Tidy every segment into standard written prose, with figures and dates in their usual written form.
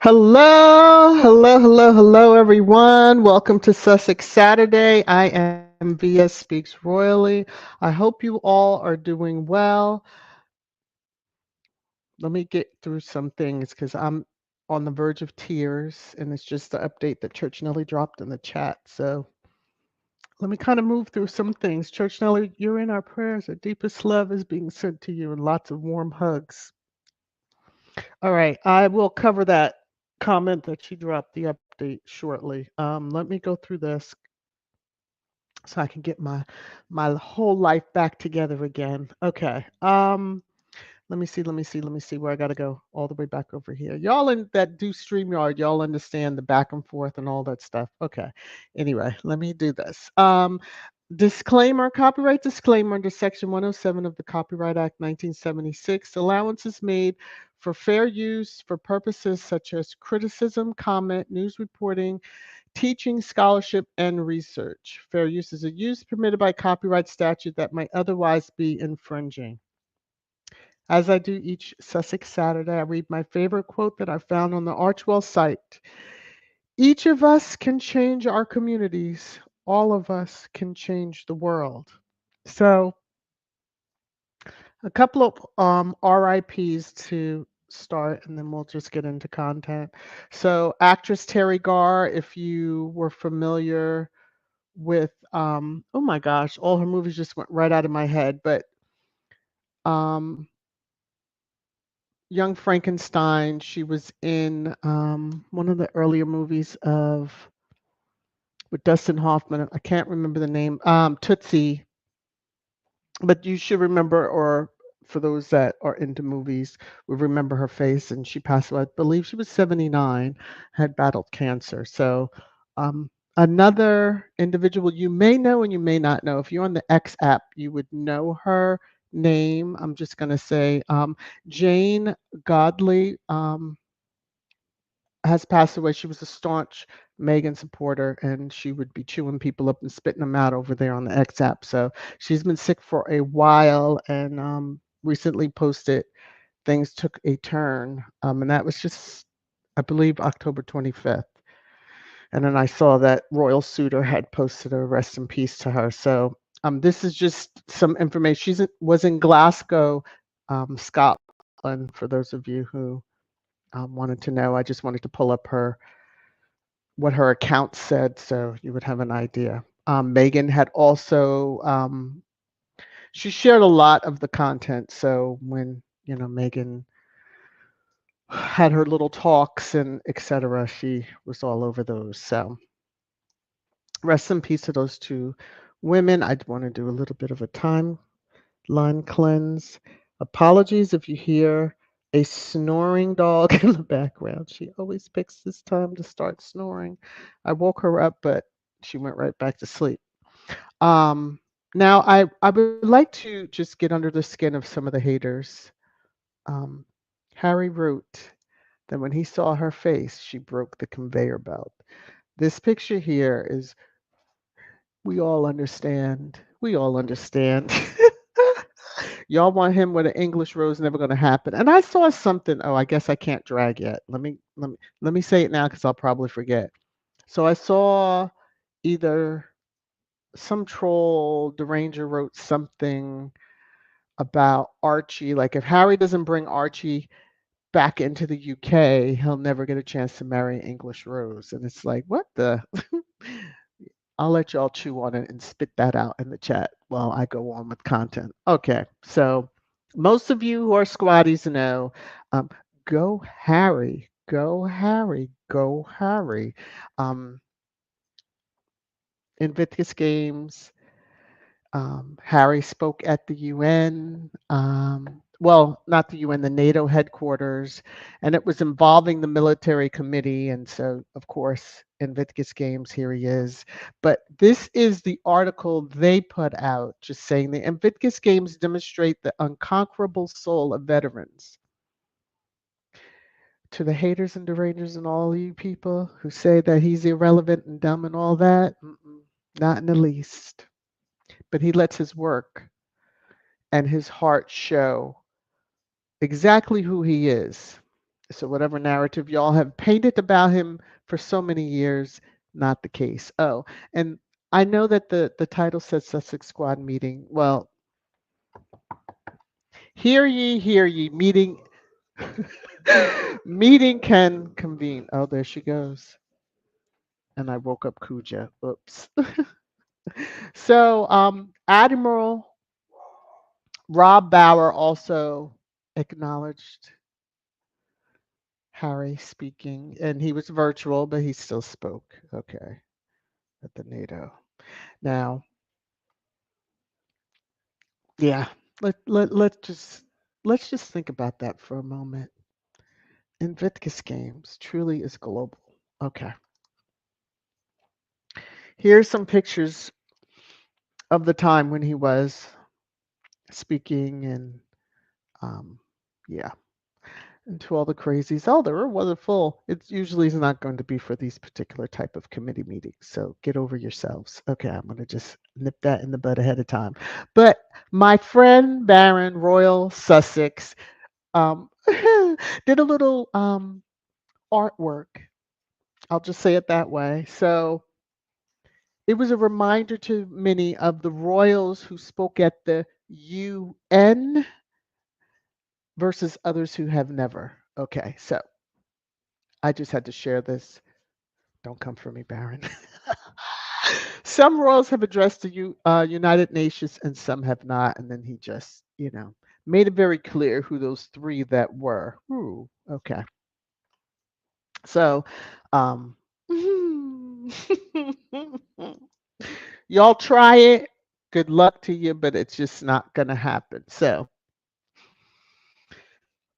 Hello, everyone. Welcome to Sussex Saturday. I am VS Speaks Royally. I hope you all are doing well. Let me get through some things because I'm on the verge of tears, and it's just the update that Church Nelly dropped in the chat. So let me kind of move through some things. Church Nelly, you're in our prayers. Our deepest love is being sent to you and lots of warm hugs. All right, I will cover that comment that she dropped, the update shortly. Let me go through this so I can get my whole life back together again. Okay. Let me see where I gotta go. All the way back over here. Y'all in that do StreamYard, y'all understand the back and forth and all that stuff. Okay. Anyway, let me do this. Disclaimer, copyright disclaimer under Section 107 of the Copyright Act 1976. Allowance is made for fair use for purposes such as criticism, comment, news reporting, teaching, scholarship, and research. Fair use is a use permitted by copyright statute that might otherwise be infringing. As I do each Sussex Saturday, I read my favorite quote that I found on the Archewell site. Each of us can change our communities. All of us can change the world. So, a couple of RIPs to start, and then we'll just get into content. So, actress Terry Garr, if you were familiar with, oh my gosh, all her movies just went right out of my head, but um, Young Frankenstein, she was in one of the earlier movies of with Dustin Hoffman. I can't remember the name. Tootsie, but you should remember, or for those that are into movies, will remember her face. And she passed away. I believe she was 79, had battled cancer. So another individual you may know and you may not know. If you're on the X app, you would know her name. I'm just going to say Jane Godley. Has passed away. She was a staunch Meghan supporter, and she would be chewing people up and spitting them out over there on the X app. So she's been sick for a while, and recently posted things took a turn, and that was just, I believe, October 25th. And then I saw that Royal Suitor had posted a rest in peace to her. So this is just some information. She was in Glasgow, Scotland, for those of you who wanted to know. I just wanted to pull up what her account said so you would have an idea. Meghan had also she shared a lot of the content. So when Meghan had her little talks and etc., she was all over those. So rest in peace to those two women. I want to do a little bit of a timeline cleanse. Apologies if you hear a snoring dog in the background. She always picks this time to start snoring. I woke her up, but she went right back to sleep. Now, I would like to just get under the skin of some of the haters. Um, Harry wrote that when he saw her face, she broke the conveyor belt. This picture here is, we all understand. We all understand. Y'all want him with an English rose, never going to happen. And I saw something. Oh, I guess I can't drag yet. Let me say it now because I'll probably forget. So I saw either some troll deranger wrote something about Archie. Like if Harry doesn't bring Archie back into the UK, he'll never get a chance to marry English Rose. And it's like, what the? I'll let y'all chew on it and spit that out in the chat while I go on with content. Okay, so most of you who are squaddies know, go Harry, go Harry, go Harry. Invictus Games, Harry spoke at the UN, well, not the UN, the NATO headquarters, and it was involving the military committee. And so, of course, Invictus Games, here he is. But this is the article they put out, just saying the Invictus Games demonstrate the unconquerable soul of veterans. To the haters and derangers and all you people who say that he's irrelevant and dumb and all that, not in the least. But he lets his work and his heart show exactly who he is. So whatever narrative y'all have painted about him for so many years, not the case. Oh, and I know that the title says Sussex Squad meeting. Well, hear ye, meeting meeting can convene. Oh, there she goes. And I woke up Cuja. Oops. So Admiral Rob Bauer also acknowledged Harry speaking, and he was virtual, but he still spoke. Okay, at the NATO. Now, yeah, let's just think about that for a moment. Invictus Games truly is global. Okay, here's some pictures of the time when he was speaking, and um, yeah, and to all the crazies. Oh, the room wasn't full. It usually is not going to be for these particular type of committee meetings. So get over yourselves. Okay, I'm going to just nip that in the bud ahead of time. But my friend Baron Royal Sussex um, did a little artwork. I'll just say it that way. So it was a reminder to many of the royals who spoke at the UN versus others who have never. Okay, so I just had to share this. Don't come for me, Baron. Some royals have addressed the United Nations and some have not. And then he just, made it very clear who those three that were. Ooh, okay. So, um, y'all try it. Good luck to you, but it's just not going to happen. So,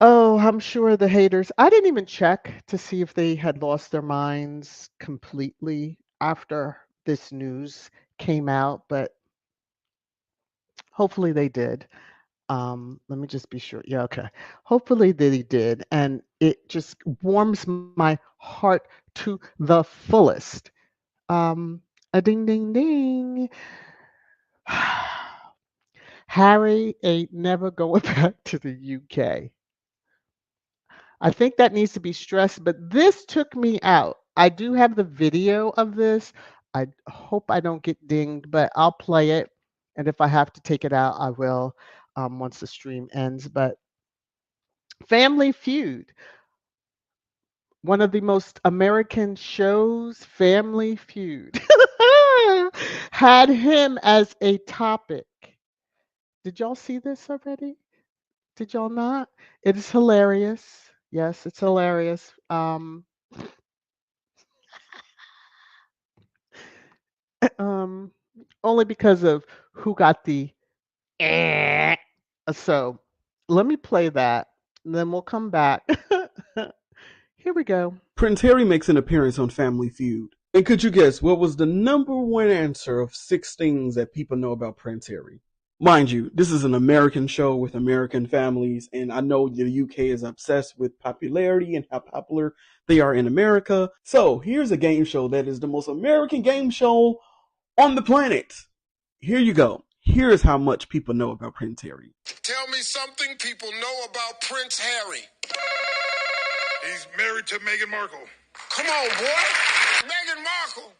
oh, I'm sure the haters. I didn't even check to see if they had lost their minds completely after this news came out, but hopefully they did. Let me just be sure. Yeah, okay. Hopefully they did, and it just warms my heart to the fullest. Um, a ding ding ding. Harry ain't never going back to the UK. I think that needs to be stressed, but this took me out. I do have the video of this. I hope I don't get dinged, but I'll play it. And if I have to take it out, I will once the stream ends. But Family Feud, one of the most American shows, Family Feud, had him as a topic. Did y'all see this already? Did y'all not? It is hilarious. Yes, it's hilarious. Um, only because of who got the eh. So let me play that, and then we'll come back. Here we go. Prince Harry makes an appearance on Family Feud. And could you guess what was the number one answer of 6 things that people know about Prince Harry? Mind you, this is an American show with American families, and I know the UK is obsessed with popularity and how popular they are in America. So here's a game show that is the most American game show on the planet. Here you go. Here is how much people know about Prince Harry. Tell me something people know about Prince Harry. He's married to Meghan Markle. Come on, boy. Meghan Markle.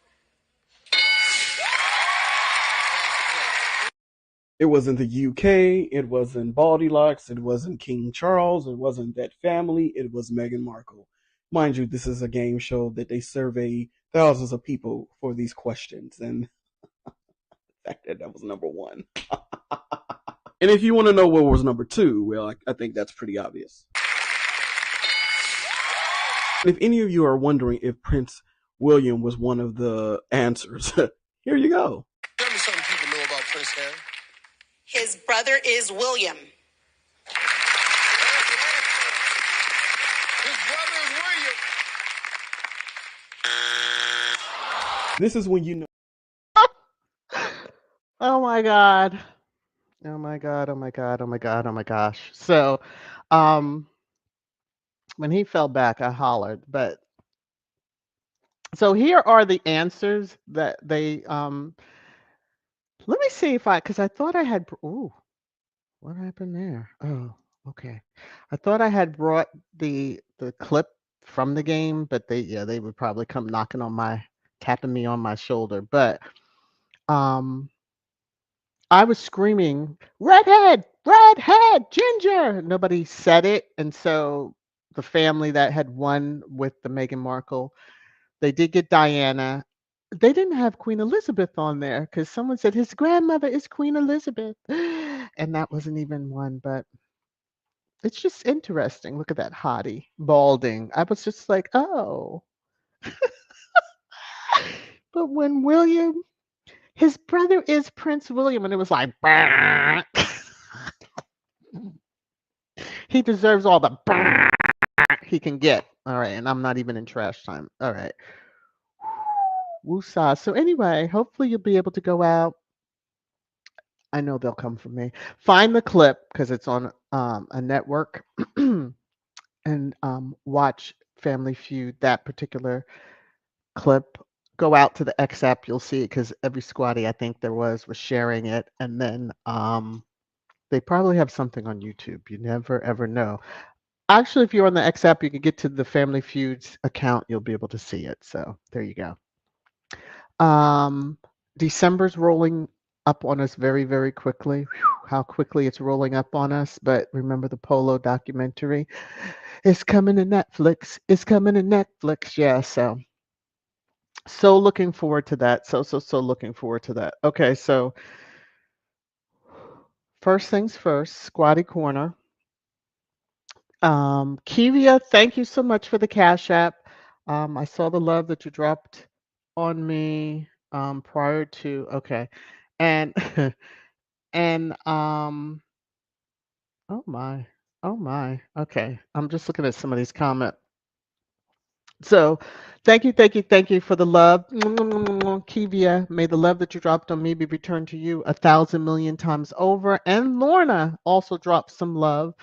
It wasn't the UK, it wasn't Baldilocks, it wasn't King Charles, it wasn't that family, it was Meghan Markle. Mind you, this is a game show that they survey thousands of people for these questions, and the fact that was number one. And if you want to know what was number two, well, I think that's pretty obvious. And if any of you are wondering if Prince William was one of the answers, here you go. Tell me something people know about Prince Harry. His brother is William. His brother is William. This is when you know. Oh my God. Oh my God. Oh my God. Oh my God. Oh my gosh. So, um, when he fell back, I hollered. But so here are the answers that they. Let me see if because I thought I had. Ooh, what happened there? Oh. Okay. I thought I had brought the clip from the game, but they would probably come tapping me on my shoulder. But um I was screaming, "Redhead, redhead, ginger." Nobody said it, and so the family that had won with the Meghan Markle, they did get Diana. They didn't have Queen Elizabeth on there because someone said his grandmother is Queen Elizabeth, and that wasn't even one. But it's just interesting. Look at that hottie balding. I was just like, oh. But when William, his brother is Prince William, and it was like, he deserves all the he can get. All right, and I'm not even in trash time. All right. Woosah. So anyway, hopefully you'll be able to go out. I know they'll come for me. Find the clip because it's on a network and watch Family Feud, that particular clip. Go out to the X app, you'll see it because every squaddie I think there was sharing it. And then they probably have something on YouTube. You never ever know. Actually, if you're on the X app, you can get to the Family Feuds account. You'll be able to see it. So there you go. Um, December's rolling up on us very, very quickly. Whew, how quickly it's rolling up on us. But remember the Polo documentary? It's coming to Netflix. It's coming to Netflix. Yeah. So looking forward to that. So looking forward to that. Okay. So first things first, Squatty Corner. Kivia, thank you so much for the Cash App. I saw the love that you dropped on me prior to okay. And and oh my. Oh my. Okay. I'm just looking at some of these comments. So thank you for the love. Kivia, may the love that you dropped on me be returned to you 1,000,000,000 times over. And Lorna also dropped some love.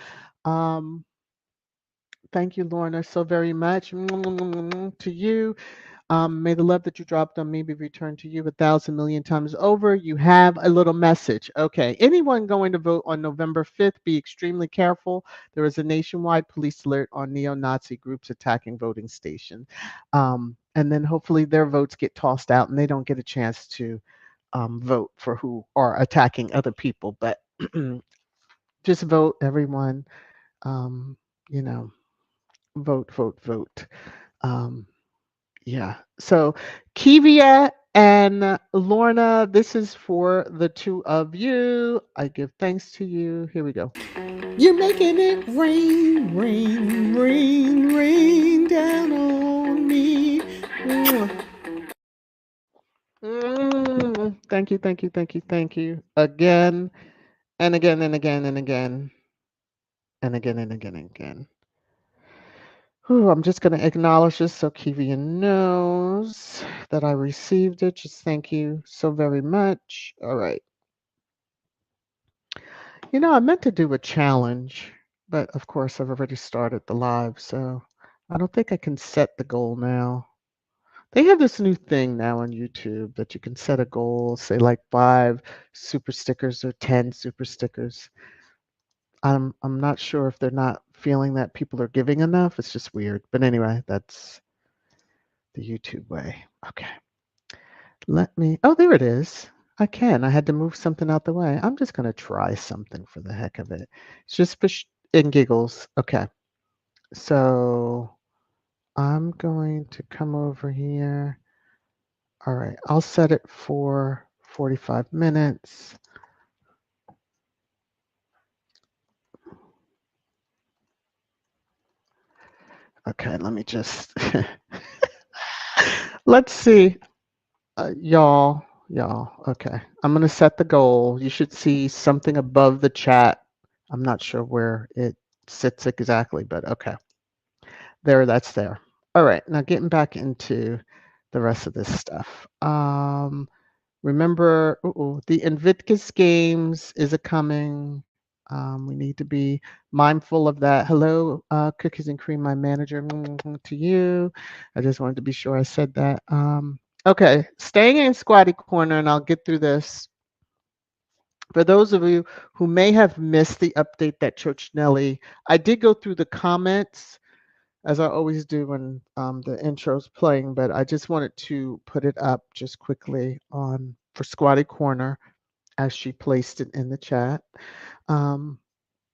Um, Thank you, Lorna, so very much. To you. May the love that you dropped on me be returned to you 1,000,000,000 times over. You have a little message. Okay. Anyone going to vote on November 5th, be extremely careful. There is a nationwide police alert on neo-Nazi groups attacking voting stations. And then hopefully their votes get tossed out and they don't get a chance to vote for who are attacking other people. But just vote, everyone. Um, you know, vote, vote, vote. Um, yeah. So, Kivia and Lorna, this is for the two of you. I give thanks to you. Here we go. You're making it rain, rain, rain, rain down on me. Mwah. Thank you, thank you, thank you, thank you. Again and again and again and again and again and again and again. Ooh, I'm just going to acknowledge this so Kivia knows that I received it. Just thank you so very much. All right. I meant to do a challenge, but of course, I've already started the live, so I don't think I can set the goal now. They have this new thing now on YouTube that you can set a goal, say like 5 super stickers or 10 super stickers. I'm not sure if they're not feeling that people are giving enough. It's just weird. But anyway, that's the YouTube way. Okay. Oh, there it is. I can. I had to move something out the way. I'm just going to try something for the heck of it. It's just for in giggles. Okay. So I'm going to come over here. All right. I'll set it for 45 minutes. Okay. Let me just, let's see. Y'all. Okay. I'm going to set the goal. You should see something above the chat. I'm not sure where it sits exactly, but okay. That's there. All right. Now getting back into the rest of this stuff. Remember, the Invictus Games is a coming. We need to be mindful of that. Hello, Cookies and Cream, my manager, to you. I just wanted to be sure I said that. Okay, staying in Squatty Corner, and I'll get through this. For those of you who may have missed the update that Church Nelly, I did go through the comments as I always do when the intro's playing, but I just wanted to put it up just quickly on for Squatty Corner as she placed it in the chat. Um,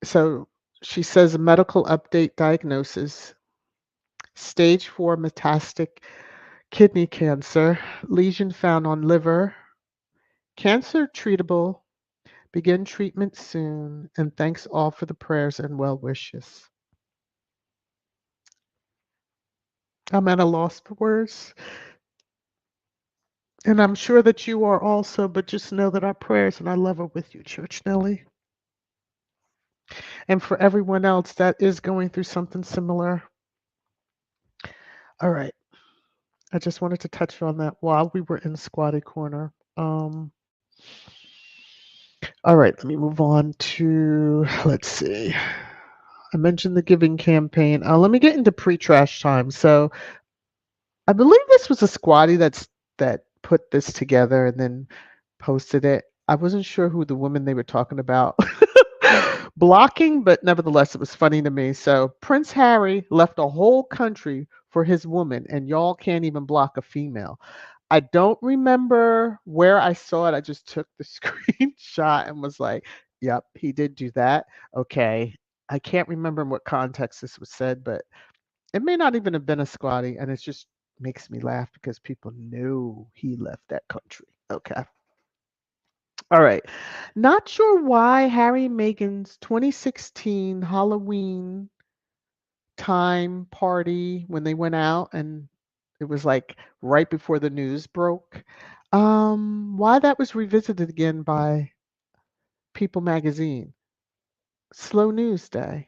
so she says medical update diagnosis, stage 4 metastatic kidney cancer, lesion found on liver, cancer treatable, begin treatment soon, and thanks all for the prayers and well wishes. I'm at a loss for words. And I'm sure that you are also, but just know that our prayers and our love are with you, Church Nelly. And for everyone else that is going through something similar. All right. I just wanted to touch on that while we were in Squatty Corner. All right, let me move on to, let's see. I mentioned the giving campaign. Let me get into pre-trash time. So I believe this was a squatty that put this together and then posted it. I wasn't sure who the woman they were talking about blocking, but nevertheless, it was funny to me. So Prince Harry left a whole country for his woman, and y'all can't even block a female. I don't remember where I saw it. I just took the screenshot and was like, yep, he did do that. Okay. I can't remember in what context this was said, but it may not even have been a squatty, and it just makes me laugh because people knew he left that country. Okay. All right. Not sure why Harry and Meghan's 2016 Halloween time party when they went out and it was like right before the news broke. Why that was revisited again by People magazine. Slow news day.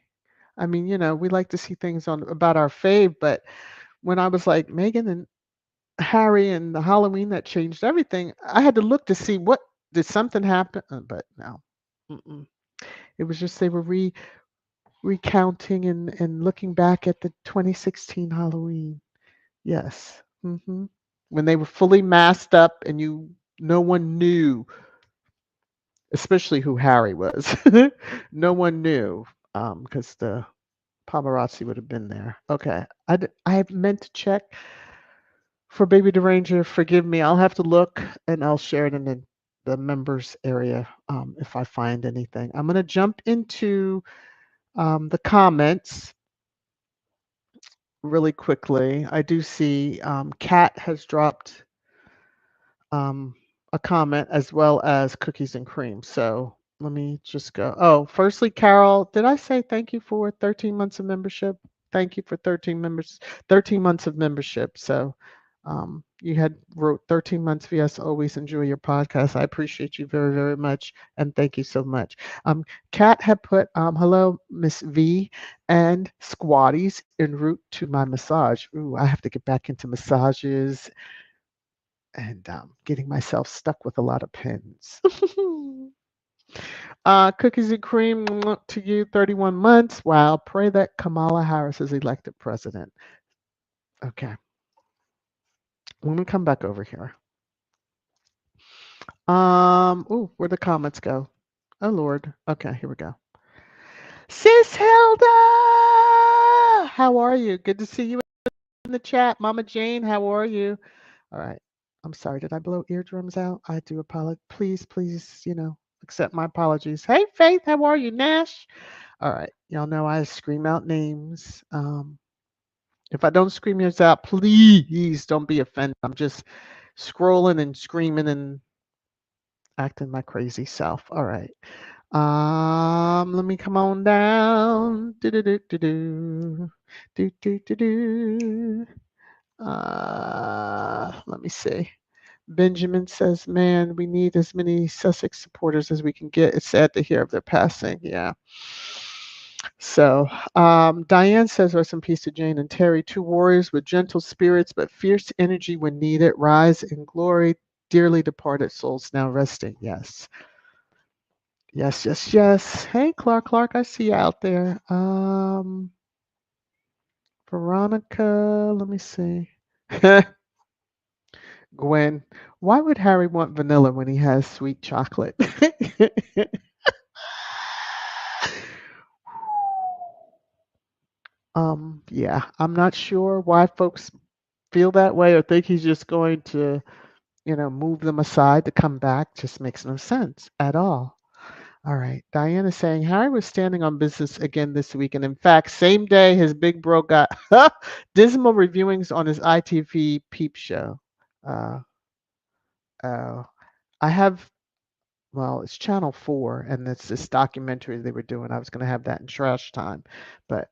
I mean, we like to see things on about our fave, but when I was like Meghan and Harry and the Halloween that changed everything, I had to look to see what did something happen, but no. Mm-mm. It was just they were recounting and looking back at the 2016 Halloween. Yes. When they were fully masked up and no one knew, especially who Harry was. No one knew because the paparazzi would have been there. Okay. I have meant to check for Baby Deranger. Forgive me. I'll have to look and I'll share it in the members area if I find anything. I'm going to jump into the comments really quickly. I do see Kat has dropped a comment as well as cookies and cream. So let me just go. Oh, firstly, Carol, did I say thank you for 13 months of membership? Thank you for 13 months of membership. So you had wrote 13 months VS always enjoy your podcast. I appreciate you very, very much. And thank you so much. Kat had put hello, Miss V and squatties en route to my massage. Ooh, I have to get back into massages and getting myself stuck with a lot of pins. Cookies and cream to you, 31 months. Wow, pray that Kamala Harris is elected president. Okay. Let me come back over here. Where'd the comments go? Oh Lord. Okay, here we go. Sis Hilda! How are you? Good to see you in the chat. Mama Jane, how are you? All right. I'm sorry. Did I blow eardrums out? I do apologize. Please, accept my apologies. Hey, Faith, how are you? Nash? All right. Y'all know I scream out names. If I don't scream yours out, please don't be offended. I'm just scrolling and screaming and acting my crazy self. All right. Let me come on down. Do do do do do do do do do. Let me see. Benjamin says, "Man, we need as many Sussex supporters as we can get. It's sad to hear of their passing." Yeah. So, Diane says, "Rest in peace to Jane and Terry, two warriors with gentle spirits but fierce energy when needed. Rise in glory, dearly departed souls now resting." Yes. Yes, yes, yes. Hey, Clark, I see you out there. Veronica, let me see. Gwen, why would Harry want vanilla when he has sweet chocolate? Yeah, I'm not sure why folks feel that way or think he's just going to, move them aside to come back. Just makes no sense at all. All right. Diane is saying Harry was standing on business again this week. And in fact, same day his big bro got dismal reviewings on his ITV peep show. Uh, uh, I have, well, it's Channel 4, and it's this documentary they were doing. I was going to have that in trash time. But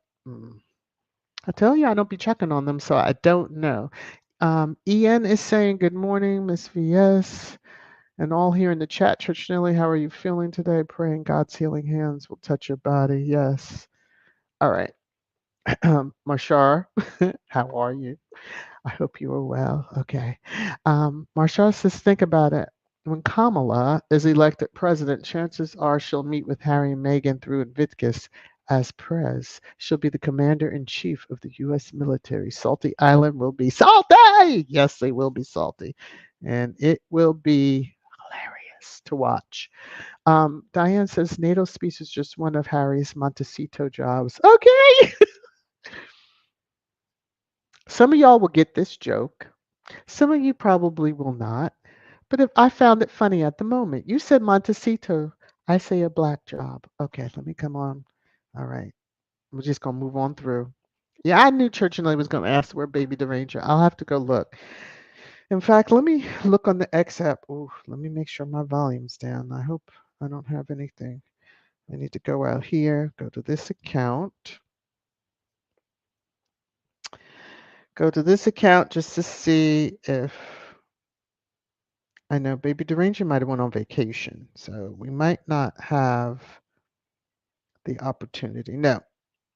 I tell you, I don't be checking on them, so I don't know. Ian is saying, good morning, Miss VS. And all here in the chat, Church Nelly, how are you feeling today? Praying God's healing hands will touch your body. Yes. All right. Marshar, how are you? I hope you are well. Okay. Marshar says, think about it. When Kamala is elected president, chances are she'll meet with Harry and Meghan through Invictus as prez. She'll be the commander in chief of the U.S. military. Salty Island will be salty. Yes, they will be salty. And it will be hilarious to watch. Diane says NATO speech is just one of Harry's Montecito jobs. Okay. Some of y'all will get this joke. Some of you probably will not. But if I found it funny at the moment. You said Montecito. I say a black job. Okay, let me come on. All right. We're just going to move on through. Yeah, I knew Church and Lady was going to ask where Baby the Ranger. I'll have to go look. In fact, let me look on the X app. Oh, let me make sure my volume's down. I hope I don't have anything. I need to go out here, go to this account. Go to this account just to see if I know Baby Deranger might have went on vacation, so we might not have the opportunity. No,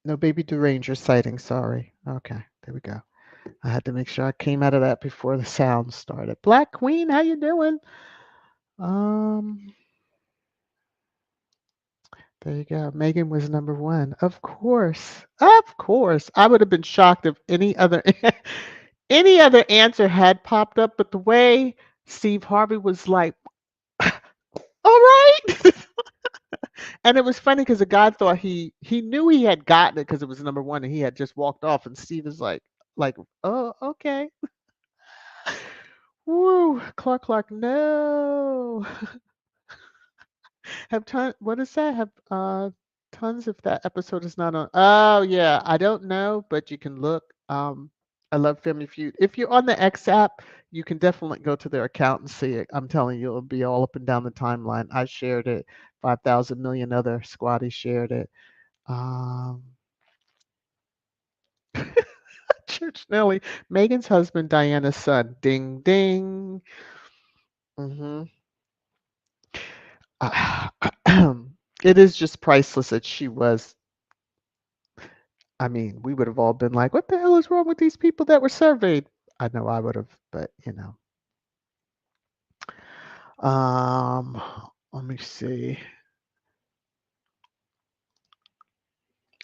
no Baby Deranger sighting. Sorry. Okay, there we go. I had to make sure I came out of that before the sound started. Black Queen, how you doing? There you go. Meghan was number one. Of course. Of course. I would have been shocked if any other any other answer had popped up, but the way Steve Harvey was like, all right. And it was funny because the guy thought he knew he had gotten it because it was number one and he had just walked off and Steve is like, oh, okay. Woo, Clark, no. Have ton what is that? Have tons if that episode is not on. Oh yeah, I don't know, but you can look. I love Family Feud. If you're on the X app, you can definitely go to their account and see it. I'm telling you, it'll be all up and down the timeline. I shared it. 5,000 million other squaddies shared it. Um, Church Nelly, Megan's husband, Diana's son. Ding ding. Hmm. It is just priceless that she was. I mean, we would have all been like, what the hell is wrong with these people that were surveyed? I know I would have, but Um, let me see.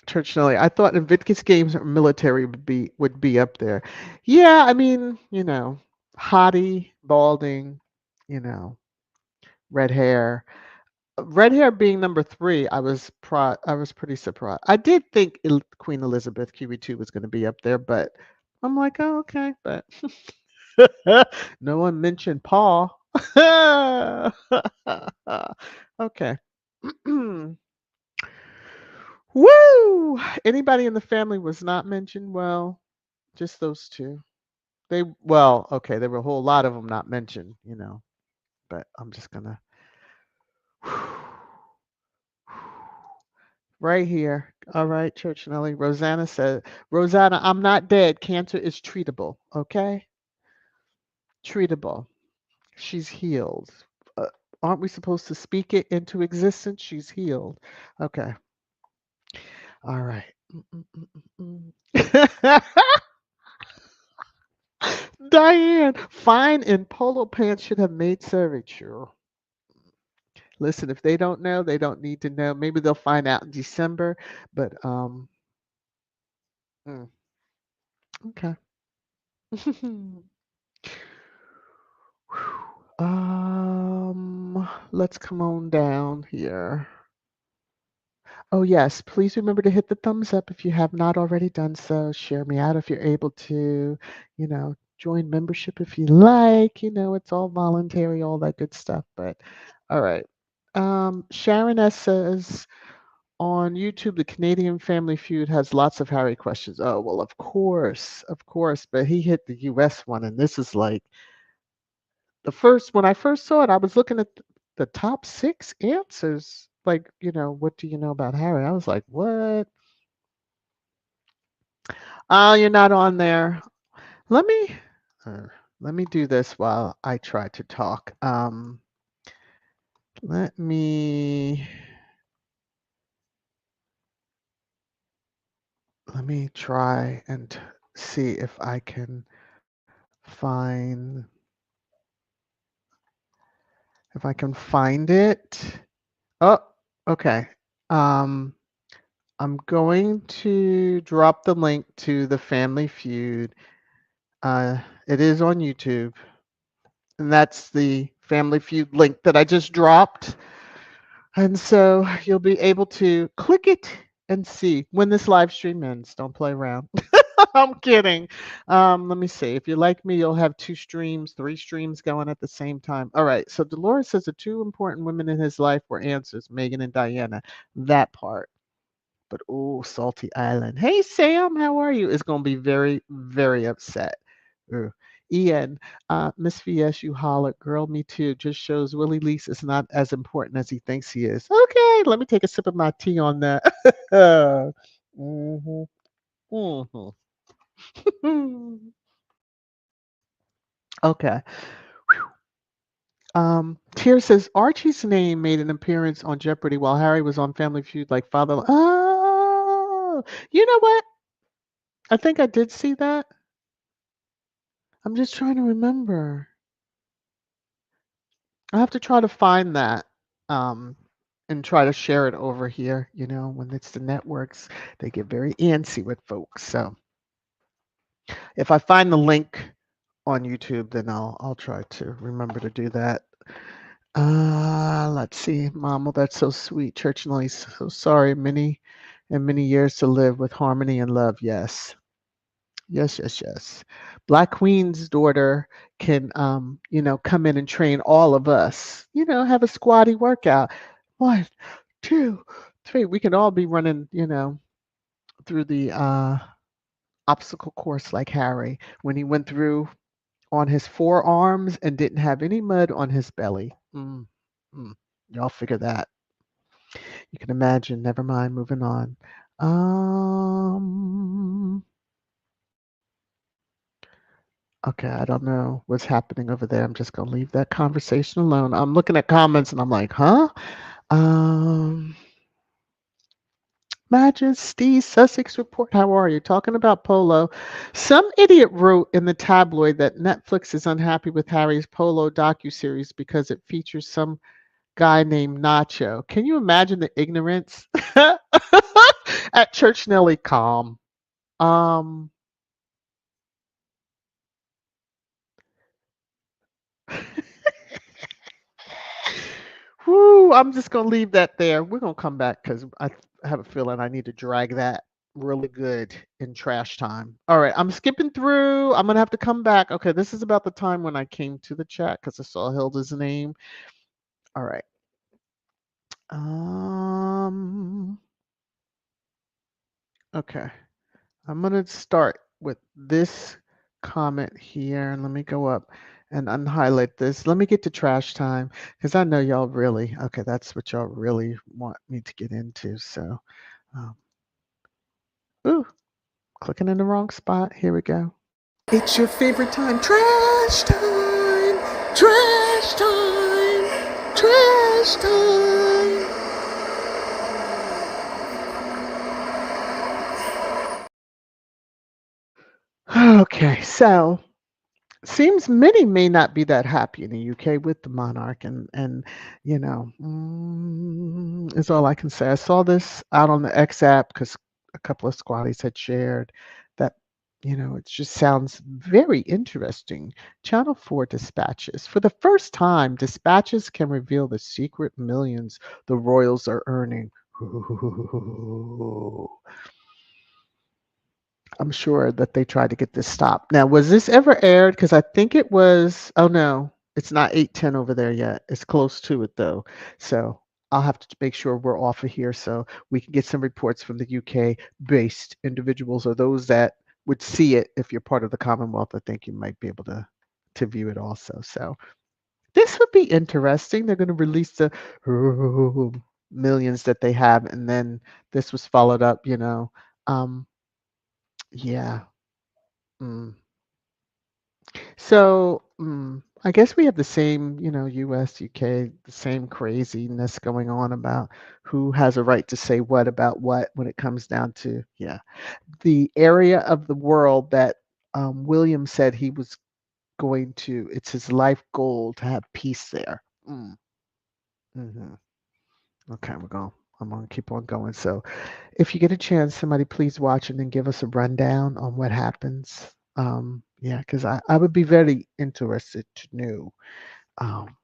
Church Nelly, I thought Invictus Games or military would be up there. Yeah, I mean, hottie, balding, you know, red hair. Red hair being number three, I was pretty surprised. I did think Queen Elizabeth QE2 was going to be up there, but I'm like, oh, okay, but no one mentioned Paul. Okay. Woo! Anybody in the family was not mentioned? Well, just those two. Okay, there were a whole lot of them not mentioned, but I'm just gonna right here. All right, Church Nelly. Rosanna said, Rosanna, I'm not dead. Cancer is treatable. Okay? Treatable. She's healed. Uh, aren't we supposed to speak it into existence? She's healed. Okay. All right. Diane, fine and polo pants should have made survey. Sure. Listen, if they don't know, they don't need to know. Maybe they'll find out in December. But mm, okay. Let's come on down here. Oh, yes. Please remember to hit the thumbs up if you have not already done so. Share me out if you're able to. Join membership if you like. It's all voluntary, all that good stuff. But all right. Sharon S says on YouTube, the Canadian Family Feud has lots of Harry questions. Oh, well, of course, of course. But he hit the US one, and this is like when I first saw it, I was looking at the top 6 answers. Like, what do you know about Harry? I was like, what? Oh, you're not on there. Let me let me do this while I try to talk. Let me try and see if I can find it. Oh, okay. Um, I'm going to drop the link to the Family Feud. It is on YouTube, and that's the Family Feud link that I just dropped. And so you'll be able to click it and see when this live stream ends. Don't play around. I'm kidding. Let me see. If you're like me, you'll have 2 streams, 3 streams going at the same time. All right. So Dolores says the 2 important women in his life were answers, Meghan and Diana. That part. But oh, Salty Island. Hey Sam, how are you? Is going to be very, very upset. Ugh. Ian, Miss VS, you hollered, girl, me too. Just shows Willie Lease is not as important as he thinks he is. Okay, let me take a sip of my tea on that. hmm hmm Okay. Tier says Archie's name made an appearance on Jeopardy while Harry was on Family Feud, like Father. Oh, you know what? I think I did see that. I'm just trying to remember. I have to try to find that and try to share it over here. When it's the networks, they get very antsy with folks. So if I find the link on YouTube, then I'll try to remember to do that. Let's see, Mama, that's so sweet. Church noise. So sorry, many years to live with harmony and love. Yes. Yes, yes, yes. Black Queen's daughter can, come in and train all of us. Have a squatty workout. 1, 2, 3. We can all be running, through the obstacle course like Harry when he went through on his forearms and didn't have any mud on his belly. Mm. Y'all figure that. You can imagine. Never mind. Moving on. Um. Okay, I don't know what's happening over there. I'm just gonna leave that conversation alone. I'm looking at comments and I'm like, huh? Um, Majesty Sussex report. How are you? Talking about Polo. Some idiot wrote in the tabloid that Netflix is unhappy with Harry's Polo docuseries because it features some guy named Nacho. Can you imagine the ignorance? At Church Nelly, calm. Um, Whoo, I'm just gonna leave that there. We're gonna come back because I have a feeling I need to drag that really good in trash time. All right, I'm skipping through. I'm gonna have to come back. Okay, this is about the time when I came to the chat because I saw Hilda's name. All right. Okay. I'm gonna start with this comment here, and let me go up and unhighlight this. Let me get to trash time because I know y'all really okay. That's what y'all really want me to get into. So, um, ooh, clicking in the wrong spot. Here we go. It's your favorite time. Trash time. Trash time. Trash time. Okay, so seems many may not be that happy in the UK with the monarch, and is all I can say. I saw this out on the X app because a couple of squaddies had shared that It just sounds very interesting. Channel 4 dispatches. For the first time, dispatches can reveal the secret millions the royals are earning. Ooh. I'm sure that they tried to get this stopped. Now, was this ever aired? Because I think it was. Oh no, it's not 8:10 over there yet. It's close to it though. So I'll have to make sure we're off of here so we can get some reports from the UK based individuals or those that would see it. If you're part of the Commonwealth, I think you might be able to view it also. So this would be interesting. They're going to release the millions that they have, and then this was followed up. Um, yeah. Mm. So, I guess we have the same, US, UK, the same craziness going on about who has a right to say what about what when it comes down to, yeah, the area of the world that William said he was going to, it's his life goal to have peace there. Mm, hmm Okay, I'm going to keep on going. So, if you get a chance, somebody please watch and then give us a rundown on what happens. Yeah, because I would be very interested to know um,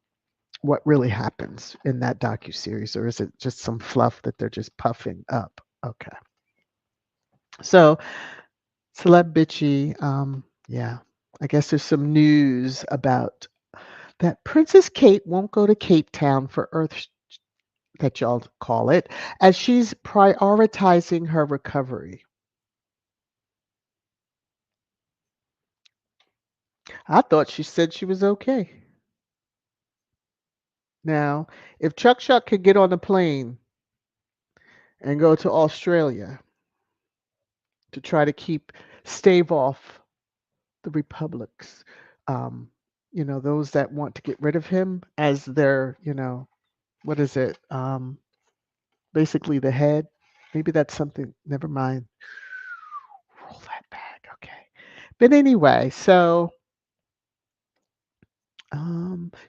what really happens in that docuseries, or is it just some fluff that they're just puffing up? Okay, so celeb bitchy, yeah, I guess there's some news about that Princess Kate won't go to Cape Town for Earth that y'all call it, as she's prioritizing her recovery. I thought she said she was okay. Now, if Chuck Chuck could get on a plane and go to Australia to try to stave off the republics, um, those that want to get rid of him as their, what is it? Basically the head. Maybe that's something. Never mind. Roll that back. Okay. But anyway, so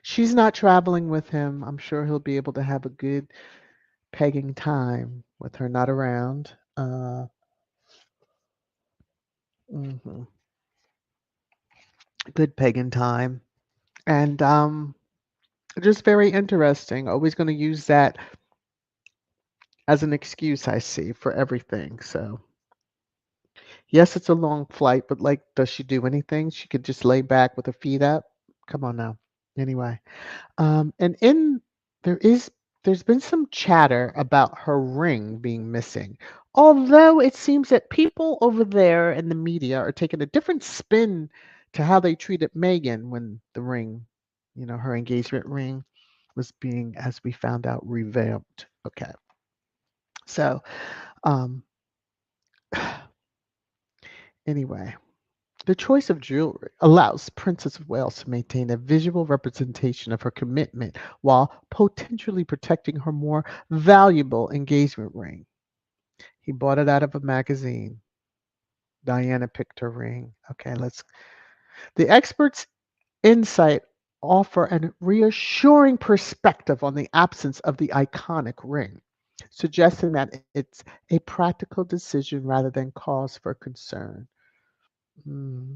she's not traveling with him. I'm sure he'll be able to have a good pegging time with her not around. Mhm. Good pagan time. And just very interesting. Always going to use that as an excuse, I see, for everything. So, yes, it's a long flight, but like, does she do anything? She could just lay back with her feet up. Come on now. Anyway, and there is there's been some chatter about her ring being missing. Although it seems that people over there in the media are taking a different spin to how they treated Meghan when the ring, her engagement ring was being, as we found out, revamped. Okay. So, um, anyway, the choice of jewelry allows Princess of Wales to maintain a visual representation of her commitment while potentially protecting her more valuable engagement ring. He bought it out of a magazine. Diana picked her ring. Okay, let's. The experts' insight offer a reassuring perspective on the absence of the iconic ring, suggesting that it's a practical decision rather than cause for concern. Hmm.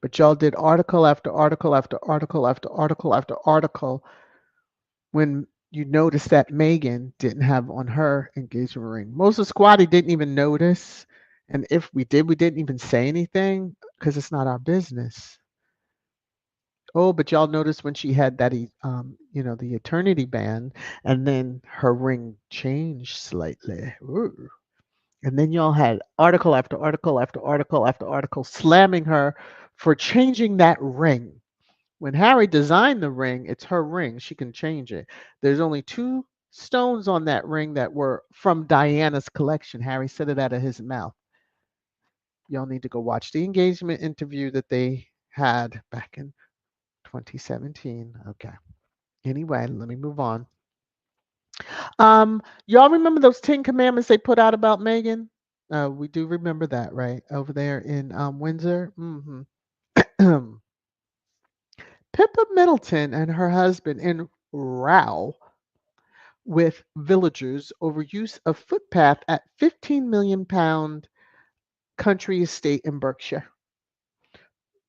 But y'all did article after article after article after article after article when you noticed that Meghan didn't have on her engagement ring. Most of Squaddie didn't even notice. And if we did, we didn't even say anything because it's not our business. Oh, but y'all noticed when she had that, the eternity band, and then her ring changed slightly. Ooh. And then y'all had article after article after article after article slamming her for changing that ring. When Harry designed the ring, it's her ring. She can change it. There's only two stones on that ring that were from Diana's collection. Harry said it out of his mouth. Y'all need to go watch the engagement interview that they had back in 2017. Okay. Anyway, let me move on. Y'all remember those 10 commandments they put out about Meghan? We do remember that, right? Over there in Windsor. Pippa Middleton and her husband in row with villagers over use of footpath at £15 million country estate in Berkshire.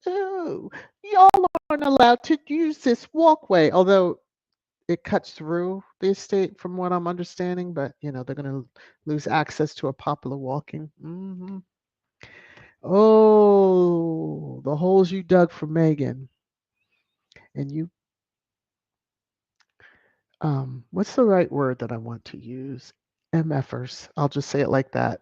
Oh, y'all aren't allowed to use this walkway, although it cuts through the estate from what I'm understanding, but they're going to lose access to a popular walking. Oh, the holes you dug for Meghan. And you, what's the right word that I want to use? MFers. I'll just say it like that.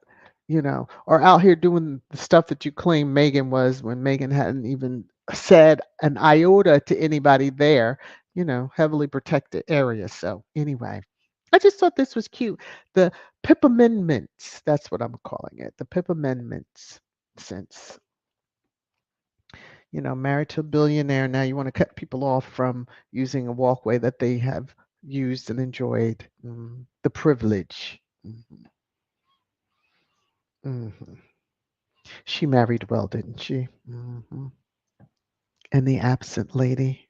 Or out here doing the stuff that you claim Meghan was when Meghan hadn't even said an iota to anybody there, heavily protected area. So, anyway, I just thought this was cute. The PIP amendments, that's what I'm calling it. The PIP amendments, since married to a billionaire, now you want to cut people off from using a walkway that they have used and enjoyed. The privilege. hmm She married well, didn't she? And the absent lady.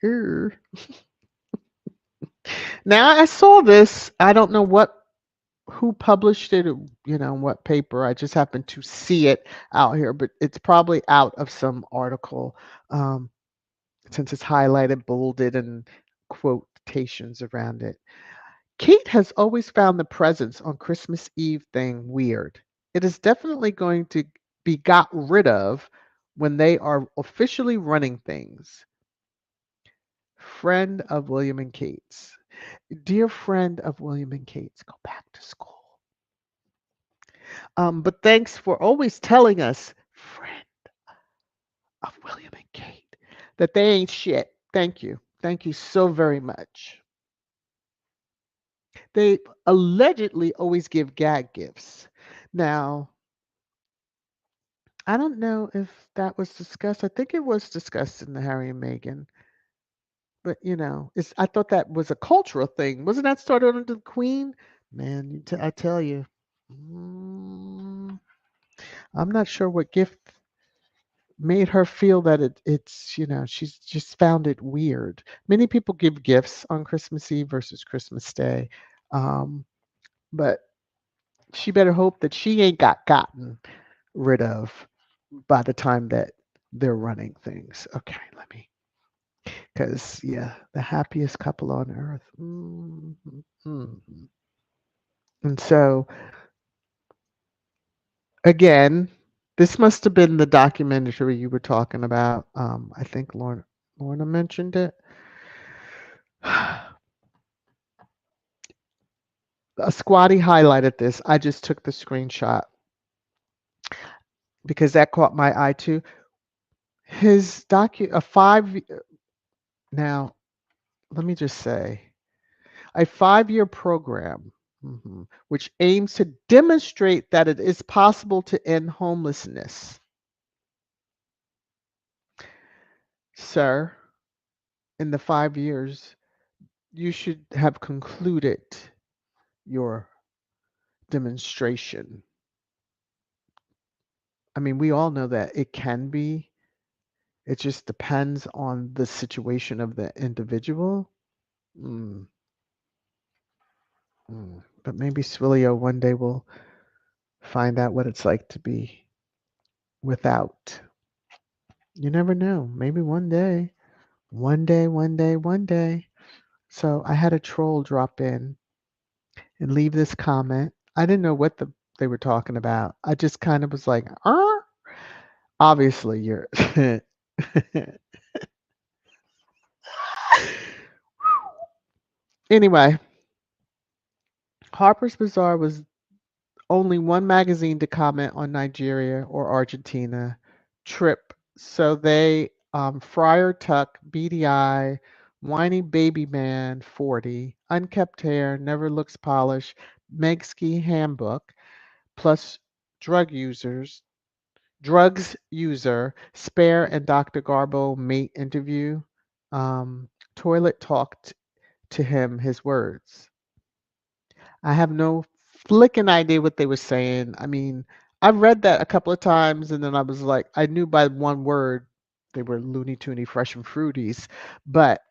Now I saw this. I don't know who published it, or, what paper. I just happened to see it out here, but it's probably out of some article. Since it's highlighted, bolded, and quotations around it. Kate has always found the presents on Christmas Eve thing weird. It is definitely going to be got rid of when they are officially running things. Friend of William and Kate's. Dear friend of William and Kate's, go back to school. But thanks for always telling us, friend of William and Kate, that they ain't shit. Thank you. Thank you so very much. They allegedly always give gag gifts. Now, I don't know if that was discussed. I think it was discussed in the Harry and Meghan. But I thought that was a cultural thing. Wasn't that started under the Queen? Man, I tell you, mm, I'm not sure what gift made her feel that it's she's just found it weird. Many people give gifts on Christmas Eve versus Christmas Day, but she better hope that she ain't gotten rid of by the time that they're running things. Okay, let me, because the happiest couple on earth. And so again, this must have been the documentary you were talking about. I think Lorna mentioned it. A squatty highlighted this. I just took the screenshot because that caught my eye too. His now, let me just say, a 5-year program which aims to demonstrate that it is possible to end homelessness. Sir, in the 5 years, you should have concluded your demonstration. I mean, we all know that it can be. It just depends on the situation of the individual. But maybe Swillio one day will find out what it's like to be without. You never know. Maybe one day. One day, one day, one day. So I had a troll drop in and leave this comment. I didn't know what they were talking about. I just kind of was like, obviously you're Anyway, Harper's Bazaar was only one magazine to comment on Nigeria or Argentina trip. So they Friar Tuck, beady eye, whiny baby man 40, unkept hair, never looks polished, Megski handbook, plus drugs user, Spare and Dr. Garbo mate interview. Toilet talked to him his words. I have no flicking idea what they were saying. I mean, I've read that a couple of times and then I was like, I knew by one word they were Looney Toony Fresh and Fruities. But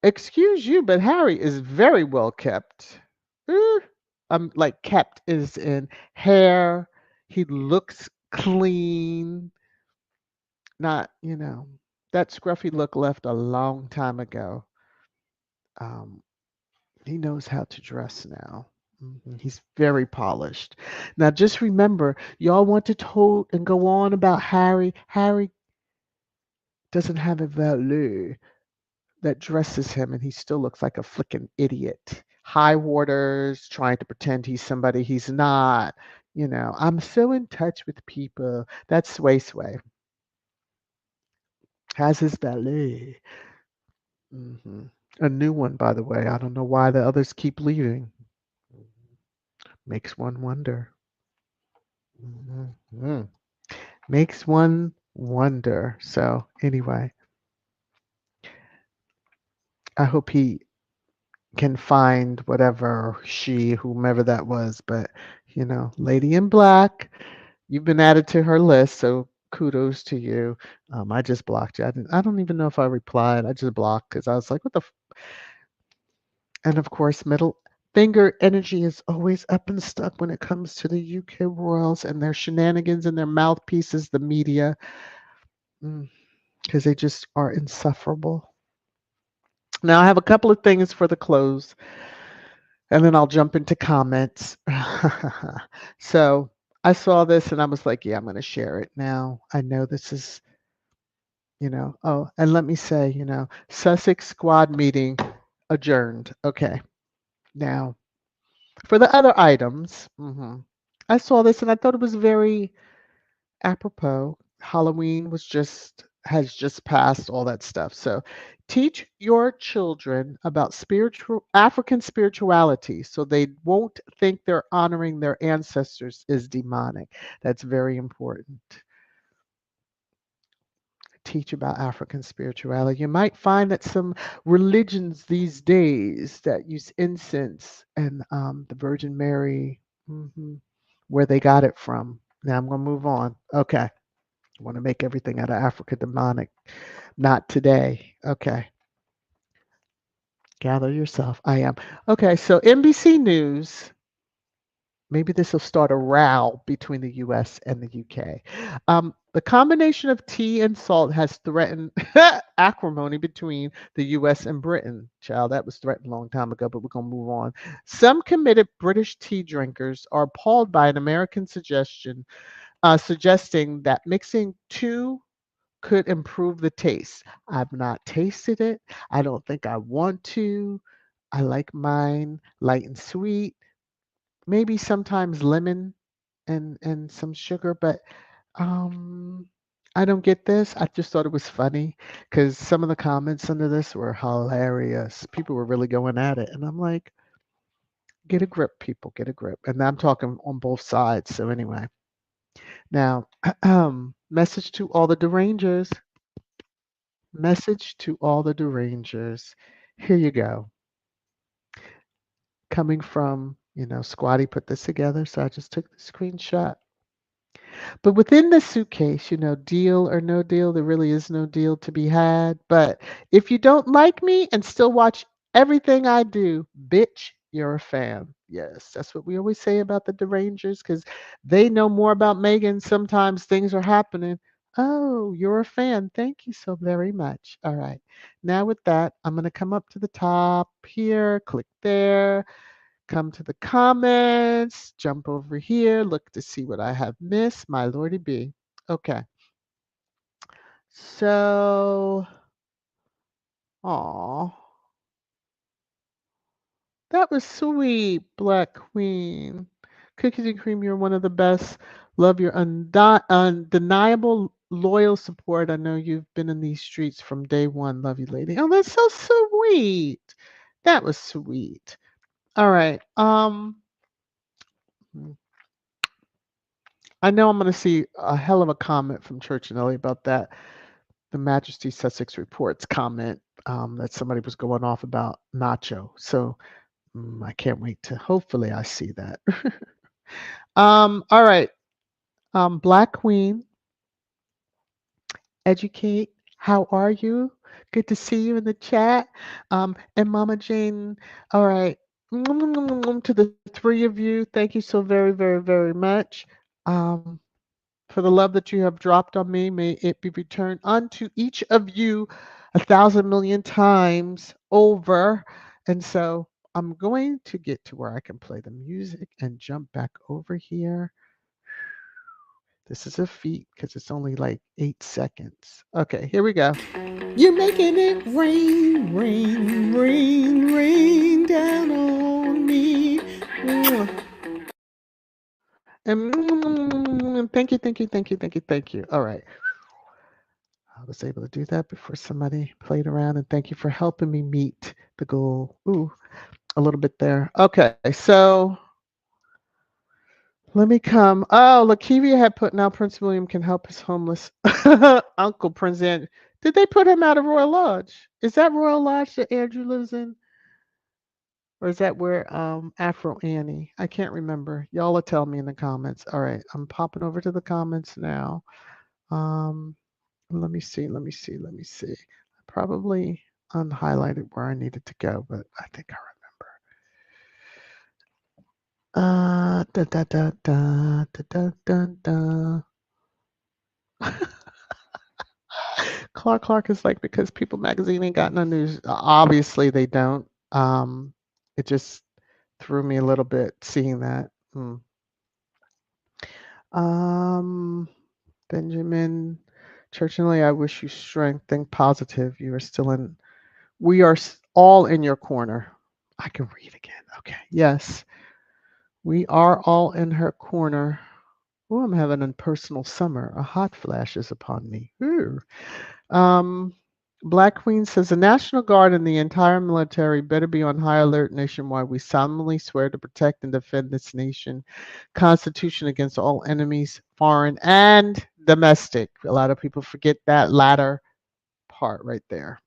excuse you, but Harry is very well kept. Like kept is in hair, He looks clean. Not, that scruffy look left a long time ago. Um, he knows how to dress now. He's very polished. Now, just remember, y'all want to tote and go on about Harry. Harry doesn't have a valet that dresses him, and he still looks like a flicking idiot. High waters, trying to pretend he's somebody he's not. I'm so in touch with people. That's Sway Sway. Has his valet. hmm A new one, by the way. I don't know why the others keep leaving. Makes one wonder. hmm Makes one wonder. So, anyway, I hope he can find whatever whomever that was. But, Lady in Black, you've been added to her list. So, kudos to you. I just blocked you. I don't even know if I replied. I just blocked because I was like, what the And of course, middle finger energy is always up and stuck when it comes to the UK royals and their shenanigans and their mouthpieces, the media, because they just are insufferable. Now, I have a couple of things for the close, and then I'll jump into comments. So I saw this and I was like, yeah, I'm going to share it now. I know this is, oh, and let me say, Sussex squad meeting adjourned. Okay. Now, for the other items, I saw this and I thought it was very apropos. Halloween has just passed, all that stuff. So teach your children about spiritual African spirituality so they won't think they're honoring their ancestors is demonic. That's very important. Teach about African spirituality. You might find that some religions these days that use incense and the Virgin Mary, where they got it from. Now I'm going to move on. Okay. I want to make everything out of Africa demonic. Not today. Okay. Gather yourself. I am. Okay. So NBC News. Maybe this will start a row between the US and the UK. The combination of tea and salt has threatened acrimony between the US and Britain. Child, that was threatened a long time ago, but we're going to move on. Some committed British tea drinkers are appalled by an American suggesting that mixing two could improve the taste. I've not tasted it. I don't think I want to. I like mine light and sweet, maybe sometimes lemon and some sugar, but um I don't get this. I just thought it was funny because some of the comments under this were hilarious. People were really going at it, and I'm like, get a grip, people, get a grip. And I'm talking on both sides. So anyway, now message to all the derangers. Message to all the derangers. Here you go. Coming from, Squaddie put this together, so I just took the screenshot. But within the suitcase, deal or no deal, there really is no deal to be had. But if you don't like me and still watch everything I do, bitch, you're a fan. Yes, that's what we always say about the derangers because they know more about Meghan. Sometimes things are happening. Oh, you're a fan. Thank you so very much. All right. Now, with that, I'm going to come up to the top here, click there. Come to the comments, jump over here, look to see what I have missed. My lordy B. Okay. So, aw, that was sweet, Black Queen. Cookies and cream, you're one of the best. Love your undeniable loyal support. I know you've been in these streets from day one. Love you, lady. Oh, that's so sweet. That was sweet. All right. I know I'm going to see a hell of a comment from Church and Ellie about that. The Majesty Sussex Reports comment that somebody was going off about Nacho. So I can't wait to. Hopefully, I see that. All right. Black Queen, educate. How are you? Good to see you in the chat. And Mama Jane. All right. To the three of you, thank you so very, very, very much. Um, for the love that you have dropped on me, may it be returned unto each of you 1,000,000,000 times over. And so I'm going to get to where I can play the music and jump back over here. This is a feat because it's only like 8 seconds. Okay, here we go. You're making it rain, rain, rain, rain down on me. And thank you, thank you, thank you, thank you, thank you. All right. I was able to do that before somebody played around, and thank you for helping me meet the goal. Ooh, a little bit there. Okay, so let me come. Oh, Lakivia had put now Prince William can help his homeless uncle Prince Andrew. Did they put him out of Royal Lodge? Is that Royal Lodge that Andrew lives in? Or is that where Afro Annie? I can't remember. Y'all will tell me in the comments. All right, I'm popping over to the comments now. Um, let me see, let me see, let me see. I probably unhighlighted where I needed to go, but I think I remember. Da da da da da da da da. Clark is like because People Magazine ain't got no news. Obviously they don't. It just threw me a little bit seeing that. Um, Benjamin Churchinley, I wish you strength. Think positive. You are still in. We are all in your corner. I can read again. Okay. Yes, we are all in her corner. Oh, I'm having a personal summer. A hot flash is upon me. Ooh. Um, Black Queen says the National Guard and the entire military better be on high alert nationwide. We solemnly swear to protect and defend this nation, Constitution against all enemies, foreign and domestic. A lot of people forget that latter part right there.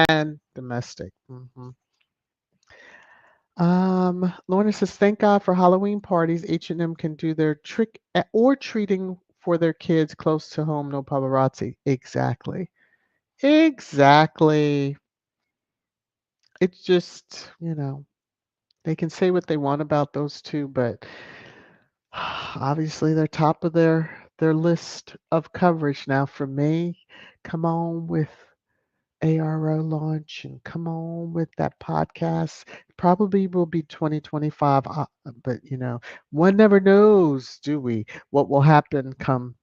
And domestic. Lorna says, thank God for Halloween parties. H&M can do their trick or treating for their kids close to home. No paparazzi. Exactly. Exactly. It's just, they can say what they want about those two, but obviously they're top of their list of coverage now for me. Come on with ARO launch and come on with that podcast. Probably will be 2025, but one never knows, do we? What will happen come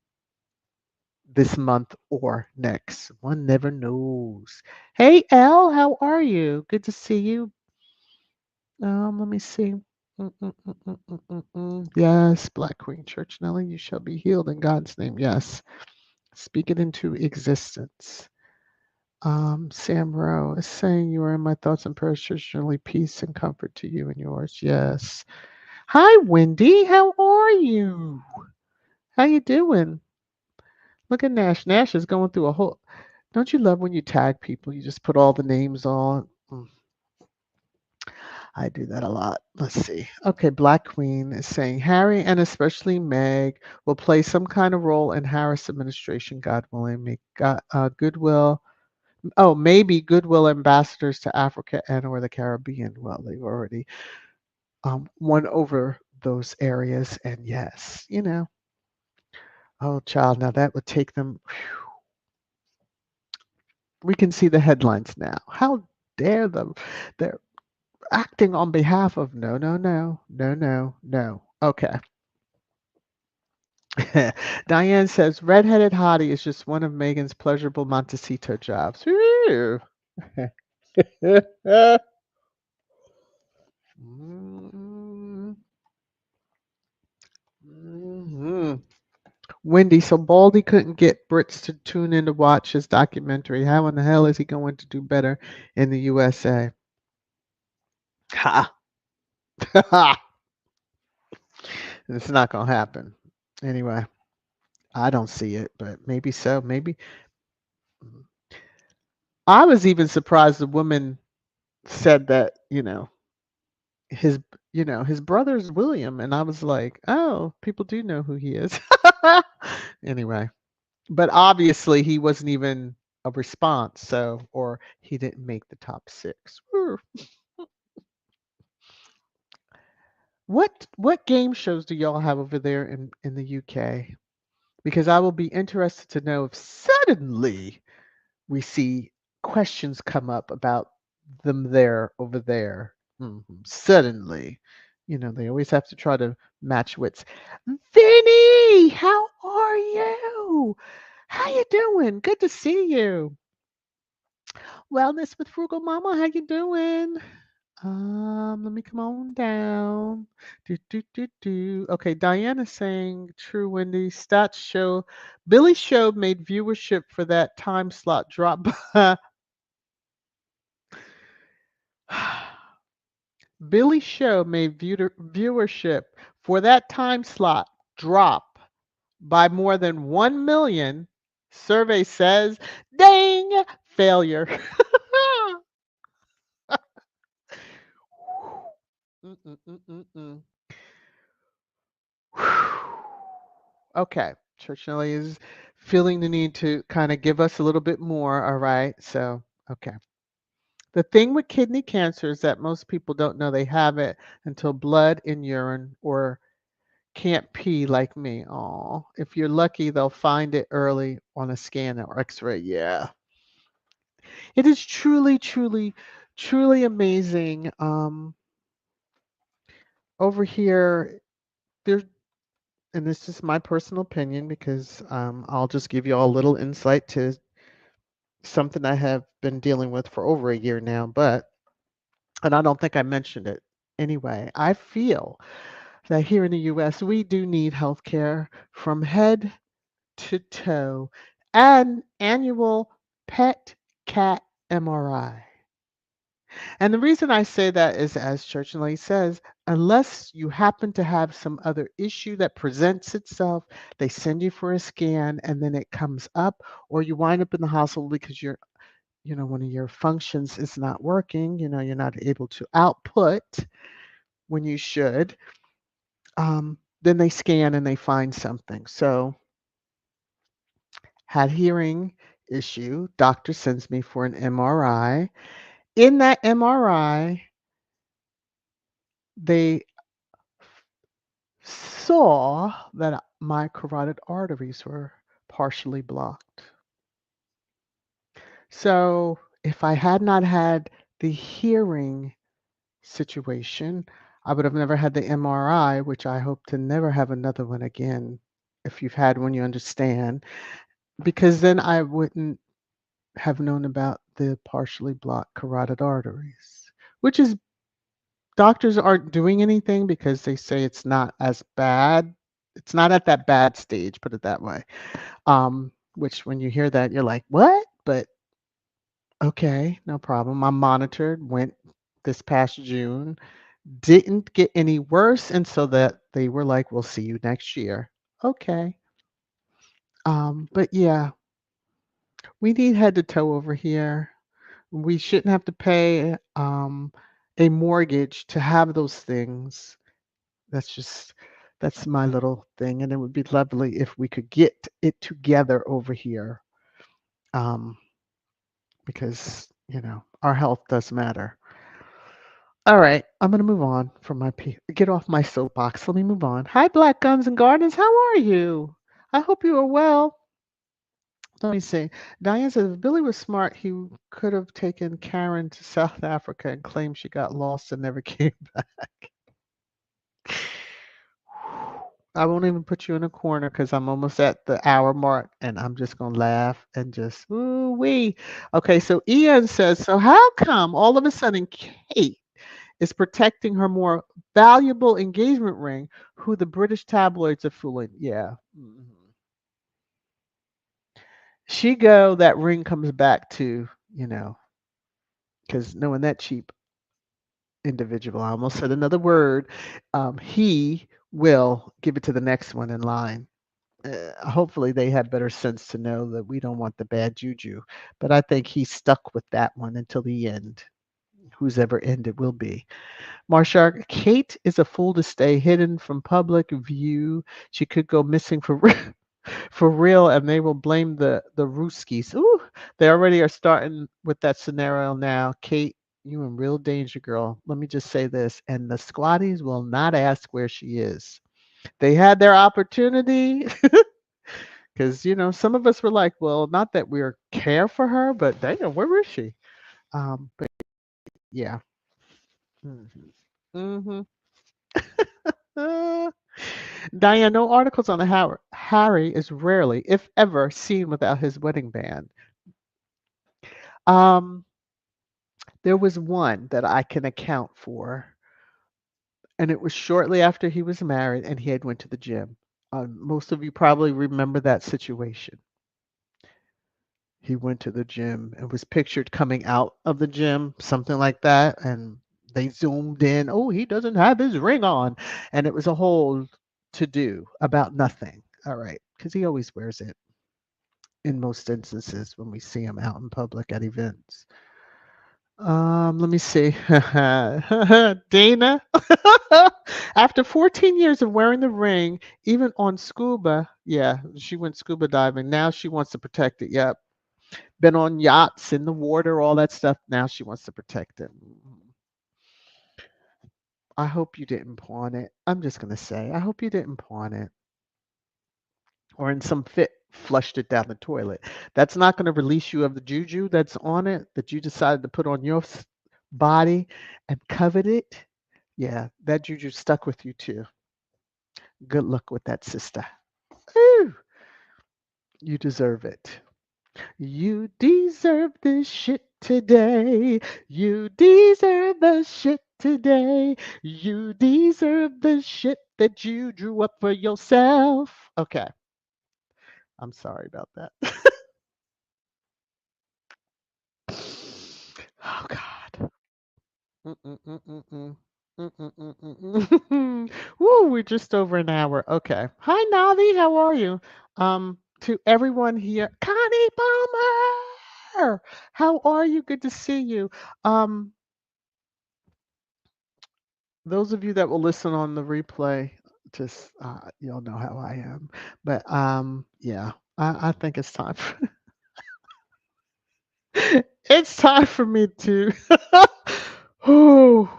this month or next? One never knows. Hey, Elle, how are you? Good to see you. Let me see. Yes, Black Queen Church Nelly, you shall be healed in God's name. Yes. Speak it into existence. Sam Rowe is saying you are in my thoughts and prayers, Church Nelly, peace and comfort to you and yours. Yes. Hi, Wendy. How are you? How you doing? Look at Nash. Nash is going through a whole. Don't you love when you tag people? You just put all the names on. I do that a lot. Let's see. Okay, Black Queen is saying Harry and especially Meg will play some kind of role in Harris administration, God willing. Make goodwill. Oh, maybe goodwill ambassadors to Africa and or the Caribbean. Well, they've already won over those areas, and yes, oh, child, now that would take them. We can see the headlines now. How dare them? They're acting on behalf of no, no, no, no, no, no. Okay. Diane says redheaded hottie is just one of Megan's pleasurable Montecito jobs. Woo. Mhm. Mhm. Wendy, so Baldy couldn't get Brits to tune in to watch his documentary. How in the hell is he going to do better in the USA? Ha! It's not going to happen. Anyway, I don't see it, but maybe so. Maybe. I was even surprised the woman said that, his his brother's William, and I was like, oh, people do know who he is. Anyway, but obviously he wasn't even a response, so or he didn't make the top 6. What game shows do y'all have over there in the UK? Because I will be interested to know if suddenly we see questions come up about them there over there. Suddenly, they always have to try to match wits. Vinny, how are you? How you doing? Good to see you. Wellness with Frugal Mama, how you doing? Let me come on down. Okay, Diana's saying true, Wendy. Stats show Billy's show made viewership for that time slot drop by Billy's show made viewership for that time slot drop by more than 1 million. Survey says, dang, failure. Mm-mm-mm-mm-mm. Okay, Church Nelly is feeling the need to kind of give us a little bit more. All right, so, okay. The thing with kidney cancer is that most people don't know they have it until blood in urine or can't pee like me. Oh, if you're lucky, they'll find it early on a scan or x-ray. Yeah. It is truly, truly, truly amazing. Over here, there, and this is my personal opinion because I'll just give you all a little insight to something I have been dealing with for over a year now, and I don't think I mentioned it. Anyway, I feel that here in the US, we do need healthcare from head to toe and annual pet cat MRI. And the reason I say that is, as Church and Lady says, unless you happen to have some other issue that presents itself, they send you for a scan and then it comes up, or you wind up in the hospital because one of your functions is not working, you're not able to output when you should. Then they scan and they find something. So, had hearing issue, doctor sends me for an MRI. In that MRI, they saw that my carotid arteries were partially blocked. So, if I had not had the hearing situation, I would have never had the MRI, which I hope to never have another one again. If you've had one, you understand. Because then I wouldn't have known about the partially blocked carotid arteries, which is doctors aren't doing anything because they say it's not as bad. It's not at that bad stage, put it that way. Which when you hear that, you're like, what? But okay, no problem. I'm monitored, went this past June, didn't get any worse. And so that they were like, we'll see you next year. Okay. But yeah, we need head to toe over here. We shouldn't have to pay a mortgage to have those things. That's my little thing. And it would be lovely if we could get it together over here, um, because, our health does matter. All right, I'm going to move on from get off my soapbox. Let me move on. Hi, Black Guns and Gardens. How are you? I hope you are well. Let me see. Diane says if Billy was smart, he could have taken Karen to South Africa and claimed she got lost and never came back. I won't even put you in a corner because I'm almost at the hour mark and I'm just going to laugh and just, ooh wee. Okay, so Ian says, so how come all of a sudden Kate is protecting her more valuable engagement ring, who the British tabloids are fooling? Yeah. She go, that ring comes back to, because knowing that cheap individual, I almost said another word, he will give it to the next one in line. Hopefully they have better sense to know that we don't want the bad juju. But I think he's stuck with that one until the end, whose ever end it will be. Marshark, Kate is a fool to stay hidden from public view. She could go missing for for real, and they will blame the Ruskies. Ooh, they already are starting with that scenario now. Kate You in real danger, girl. Let me just say this. And the squatties will not ask where she is. They had their opportunity because, some of us were like, well, not that we're care for her, but dang, where is she? But yeah. Hmm. Uh, Diane, no articles on the Harry is rarely, if ever, seen without his wedding band. Um, there was one that I can account for, and it was shortly after he was married and he had went to the gym. Most of you probably remember that situation. He went to the gym and was pictured coming out of the gym, something like that, and they zoomed in. Oh, he doesn't have his ring on, and it was a whole to do about nothing. All right, because he always wears it in most instances when we see him out in public at events. Let me see. Dana, after 14 years of wearing the ring, even on scuba, yeah, she went scuba diving. Now she wants to protect it. Yep. Been on yachts in the water, all that stuff. Now she wants to protect it. I hope you didn't pawn it. I'm just going to say, I hope you didn't pawn it or in some fit flushed it down the toilet. That's not going to release you of the juju that's on it that you decided to put on your body and covet it. Yeah, that juju stuck with you too. Good luck with that, sister. Ooh, you deserve it. You deserve this shit today. You deserve the shit today. You deserve the shit that you drew up for yourself. Okay, I'm sorry about that. Oh God. Mm-mm-mm-mm-mm. Mm-mm-mm-mm-mm. Woo, we're just over an hour. Okay. Hi, Navi. How are you? To everyone here, Connie Palmer. How are you? Good to see you. Um, those of you that will listen on the replay, just you'll know how I am. But yeah, I think it's time. It's time for me to. Whew.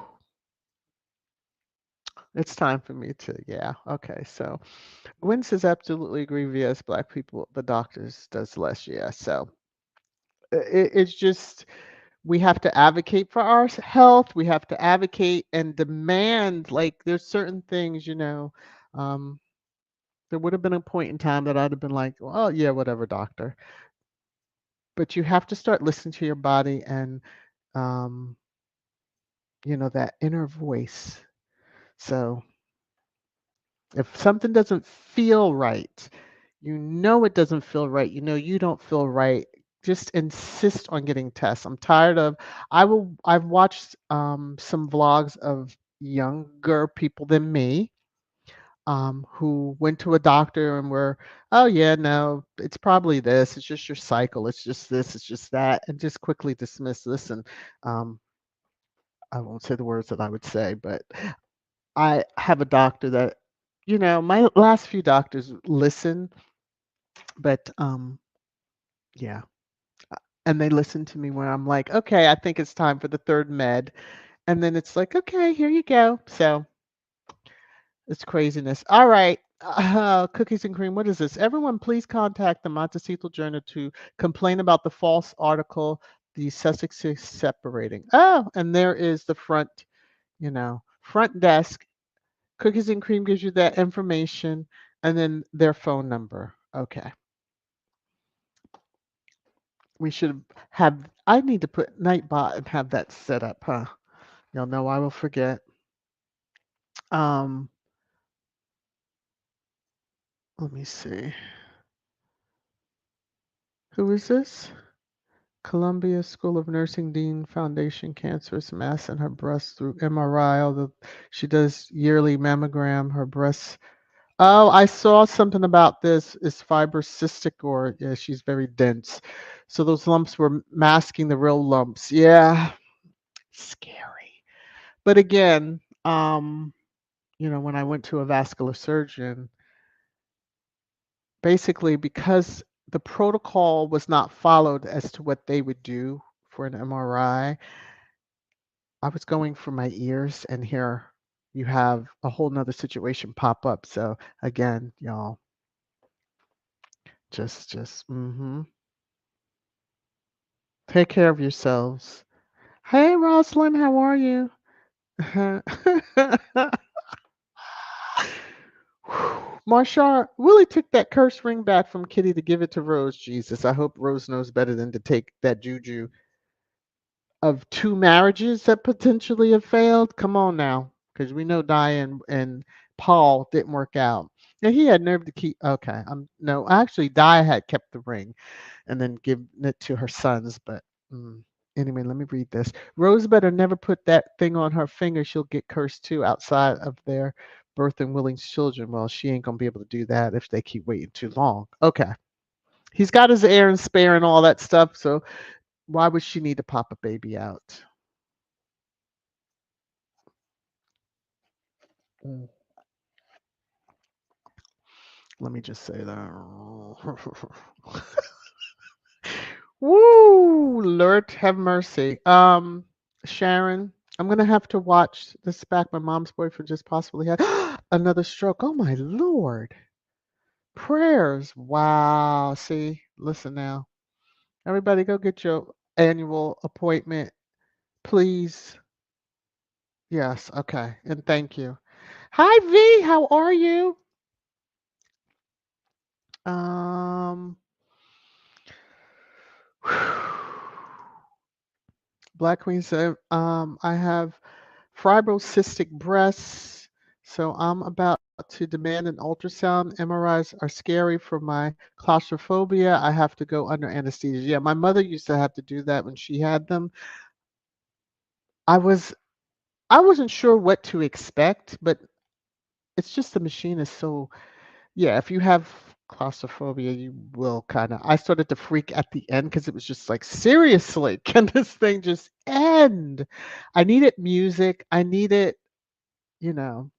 It's time for me to, yeah. Okay, so Gwen says absolutely agree. VS Black people, the doctors does less. Yeah, so it's just we have to advocate for our health. We have to advocate and demand. Like there's certain things, Um, there would have been a point in time that I'd have been like, well, yeah, whatever, doctor. But you have to start listening to your body and, um, that inner voice. So if something doesn't feel right, it doesn't feel right. You don't feel right. Just insist on getting tests. I'm tired of. I've watched some vlogs of younger people than me who went to a doctor and were, oh yeah, no, it's probably this. It's just your cycle. It's just this. It's just that, and just quickly dismiss this. And um, I won't say the words that I would say, but I have a doctor that, my last few doctors listen, but yeah, and they listen to me when I'm like, okay, I think it's time for the third med, and then it's like, okay, here you go. So it's craziness. All right. Cookies and cream. What is this? Everyone, please contact the Montecito Journal to complain about the false article, the Sussex is separating. Oh, and there is the front desk. Cookies and cream gives you that information and then their phone number. Okay. We should I need to put Nightbot and have that set up, huh? Y'all know I will forget. Um, let me see. Who is this? Columbia School of Nursing Dean Foundation cancerous mass in her breast through MRI. Although she does yearly mammogram, her breasts. Oh, I saw something about this. Is fibrocystic or yeah, she's very dense. So those lumps were masking the real lumps. Yeah, scary. But again, when I went to a vascular surgeon, basically because the protocol was not followed as to what they would do for an MRI, I was going for my ears, and here you have a whole nother situation pop up. So again, y'all, just take care of yourselves. Hey, Rosalind, how are you? Marshall Willie took that curse ring back from Kitty to give it to Rose. Jesus, I hope Rose knows better than to take that juju of 2 marriages that potentially have failed. Come on now, because we know Diane and Paul didn't work out. And he had nerve to keep. Okay, no, actually, Di had kept the ring and then given it to her sons. But anyway, let me read this. Rose better never put that thing on her finger. She'll get cursed too outside of their birth and Willing's children. Well, she ain't gonna be able to do that if they keep waiting too long. Okay, he's got his heir and spare and all that stuff. So why would she need to pop a baby out? Mm. Let me just say that. Woo! Lord have mercy. Sharon, I'm gonna have to watch this back. My mom's boyfriend just possibly had another stroke. Oh my Lord. Prayers. Wow. See, listen now. Everybody go get your annual appointment, please. Yes, okay. And thank you. Hi V, how are you? Um Black Queen said, I have fibrocystic breasts, so I'm about to demand an ultrasound. MRIs are scary for my claustrophobia. I have to go under anesthesia. Yeah, my mother used to have to do that when she had them. I was I wasn't sure what to expect, but it's just the machine is so yeah, if you have claustrophobia, you will kind of I started to freak at the end because it was just like, seriously, can this thing just end? I needed music. I needed, you know,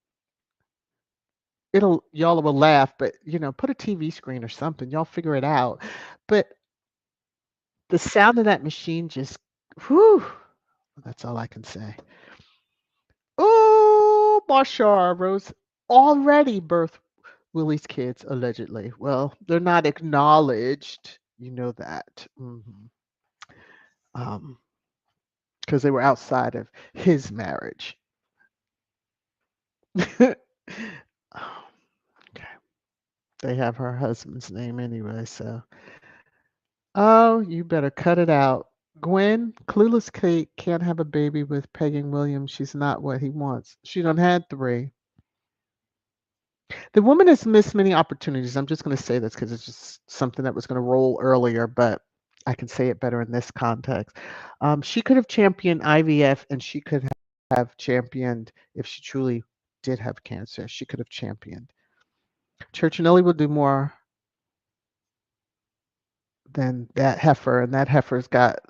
it'll y'all will laugh, but put a TV screen or something. Y'all figure it out. But the sound of that machine just, whew, that's all I can say. Oh, Marshall Rose already birthed Willie's kids allegedly. Well, they're not acknowledged. You know that. Because they were outside of his marriage. Oh, okay. They have her husband's name anyway, so. Oh, you better cut it out. Gwen, Clueless Kate can't have a baby with Pegging Williams. She's not what he wants. She done had 3. The woman has missed many opportunities. I'm just going to say this because it's just something that was going to roll earlier, but I can say it better in this context. She could have championed IVF, and she could have championed, if she truly did have cancer, she could have championed. Churchinelli will do more than that heifer, and that heifer's got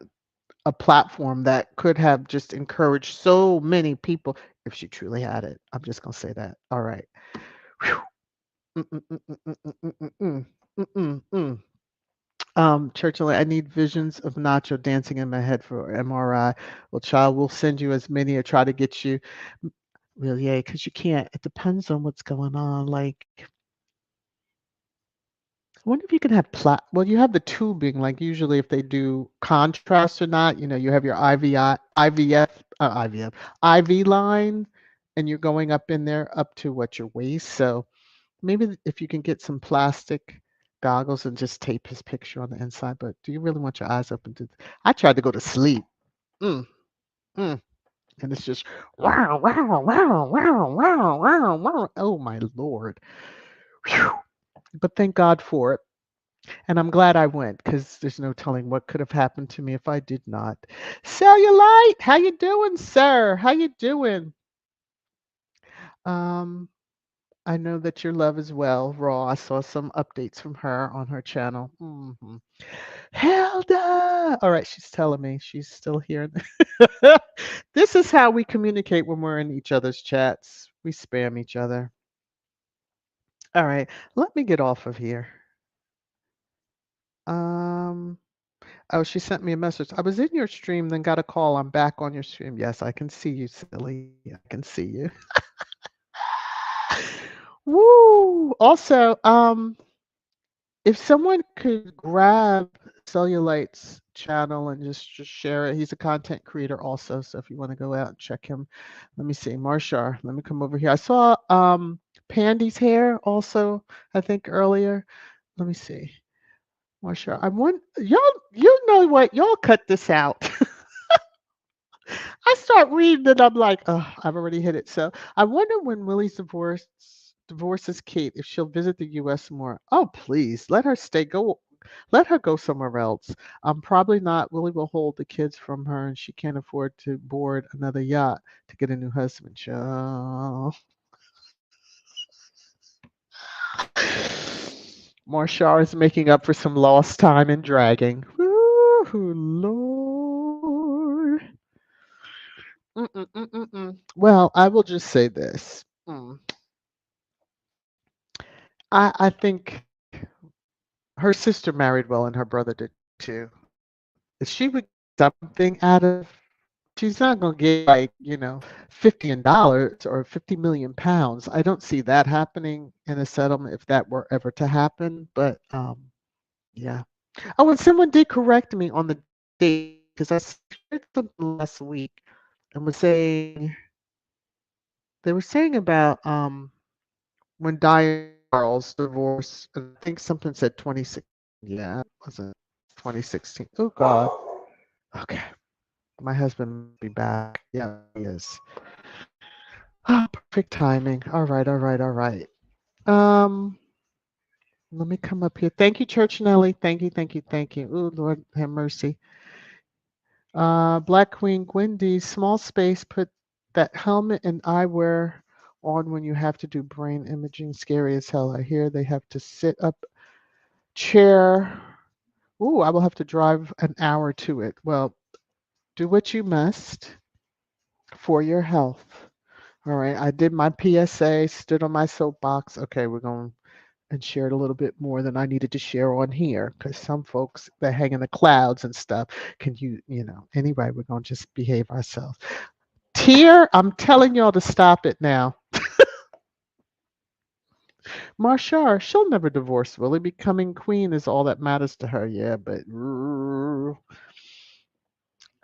a platform that could have just encouraged so many people if she truly had it. I'm just going to say that. All right. Whew. Mm-mm-mm-mm-mm-mm-mm-mm-mm. Churchill, I need visions of Nacho dancing in my head for MRI. Well, child, we'll send you as many or try to get you. Well, yeah, because you can't. It depends on what's going on. Like, I wonder if you can have well, you have the tubing, like usually if they do contrast or not, you have your IV line, and you're going up in there up to what your waist. So maybe if you can get some plastic goggles and just tape his picture on the inside. But do you really want your eyes open to? I tried to go to sleep, mm, mm, and it's just wow, wow, wow, wow, wow, wow, wow. Oh my Lord! Whew. But thank God for it. And I'm glad I went because there's no telling what could have happened to me if I did not. Cellulite, how you doing, sir? How you doing? Um, I know that your love is well, Raw. I saw some updates from her on her channel. Hilda! All right, she's telling me she's still here. This is how we communicate when we're in each other's chats. We spam each other. All right, let me get off of here. Um, Oh, she sent me a message. I was in your stream, then got a call. I'm back on your stream. Yes, I can see you, silly. I can see you. Woo! Also, if someone could grab Cellulite's channel and just share it, he's a content creator also. So if you want to go out and check him, let me see, Marshar. Let me come over here. I saw Pandy's hair also. I think earlier. Let me see, Marshar. I want y'all. You know what? Y'all cut this out. I start reading and I'm like, oh, I've already hit it. So I wonder when Willie's divorces Kate if she'll visit the U.S. more. Oh, please let her stay. Let her go somewhere else. Probably not. Willie will hold the kids from her, and she can't afford to board another yacht to get a new husband. Oh. Marshall is making up for some lost time in dragging. Woo, Lord. Well, I will just say this. I think her sister married well and her brother did too. If she would get something out of, she's not going to get like, $50 or 50 million pounds. I don't see that happening in a settlement if that were ever to happen. But yeah. Oh, and someone did correct me on the date because I shared something last week and was saying they were saying about when Diane Charles divorced, and I think something said 2016. Yeah, it wasn't 2016. Oh God. Okay, my husband must be back. Yeah, he is. Ah, perfect timing. All right, all right, all right. Um, Let me come up here. Thank you, Church Nelly. Thank you, thank you, thank you. Oh Lord, have mercy. Black Queen Gwendy, small space. Put that helmet and eyewear on when you have to do brain imaging. Scary as hell. I hear they have to sit up chair. Ooh, I will have to drive an hour to it. Well, do what you must for your health. All right. I did my PSA, stood on my soapbox. Okay, we're going and shared a little bit more than I needed to share on here because some folks that hang in the clouds and stuff can anyway, we're going to just behave ourselves. Tear, I'm telling y'all to stop it now. Marshar, she'll never divorce Willie. Becoming queen is all that matters to her. Yeah, but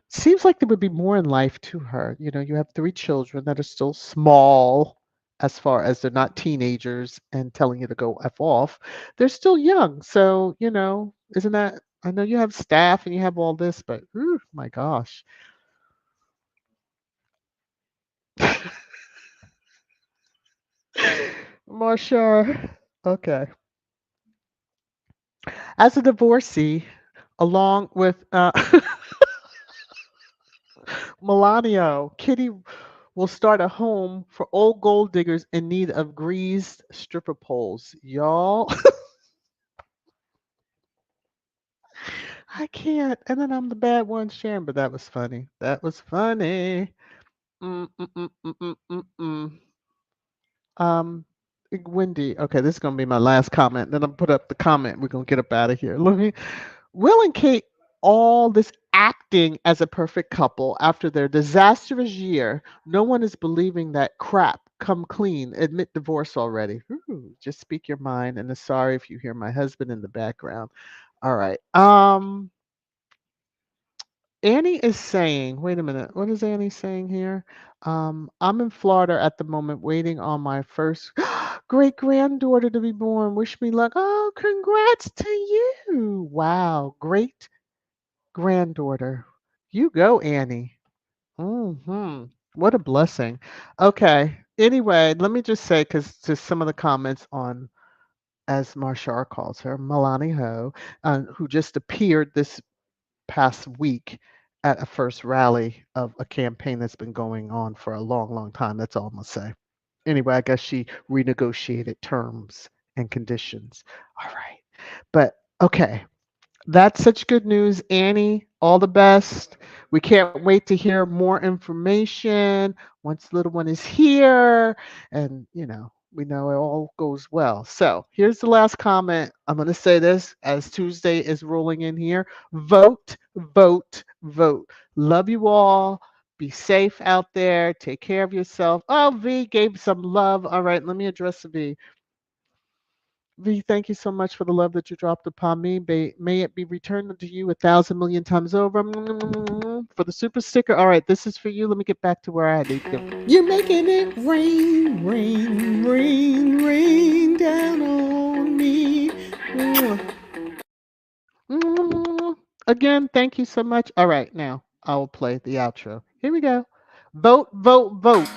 seems like there would be more in life to her. You have 3 children that are still small as far as they're not teenagers and telling you to go F off. They're still young. So, isn't that, I know you have staff and you have all this, but my gosh. Marshar, okay. As a divorcee, along with Melania, Kitty will start a home for old gold diggers in need of greased stripper poles. Y'all, I can't. And then I'm the bad one sharing, but that was funny. That was funny. Mm, mm, mm, mm, mm, mm, mm. Um, Wendy. Okay, this is gonna be my last comment. Then I'll put up the comment. We're gonna get up out of here. Let me. Will and Kate, all this acting as a perfect couple after their disastrous year. No one is believing that crap. Come clean. Admit divorce already. Ooh, just speak your mind. And sorry if you hear my husband in the background. All right. Annie is saying, wait a minute, what is Annie saying here? I'm in Florida at the moment waiting on my first great granddaughter to be born. Wish me luck. Oh, congrats to you. Wow, great granddaughter. You go, Annie. What a blessing. Okay. Anyway, let me just say, because to some of the comments on, as Marshall calls her, Milani Ho, who just appeared this past week at a first rally of a campaign that's been going on for a long, long time. That's all I'm going to say. Anyway, I guess she renegotiated terms and conditions. All right. But okay. That's such good news, Annie. All the best. We can't wait to hear more information once little one is here. And, We know it all goes well. So here's the last comment. I'm going to say this as Tuesday is rolling in here. Vote, vote, vote. Love you all. Be safe out there. Take care of yourself. Oh, V gave some love. All right, let me address V. V, thank you so much for the love that you dropped upon me. May it be returned unto you 1,000,000,000 times over. For the super sticker. All right, this is for you. Let me get back to where I need to go. You're making it rain, rain, rain, rain down on me. Again, thank you so much. All right, now I will play the outro. Here we go. Vote, vote, vote.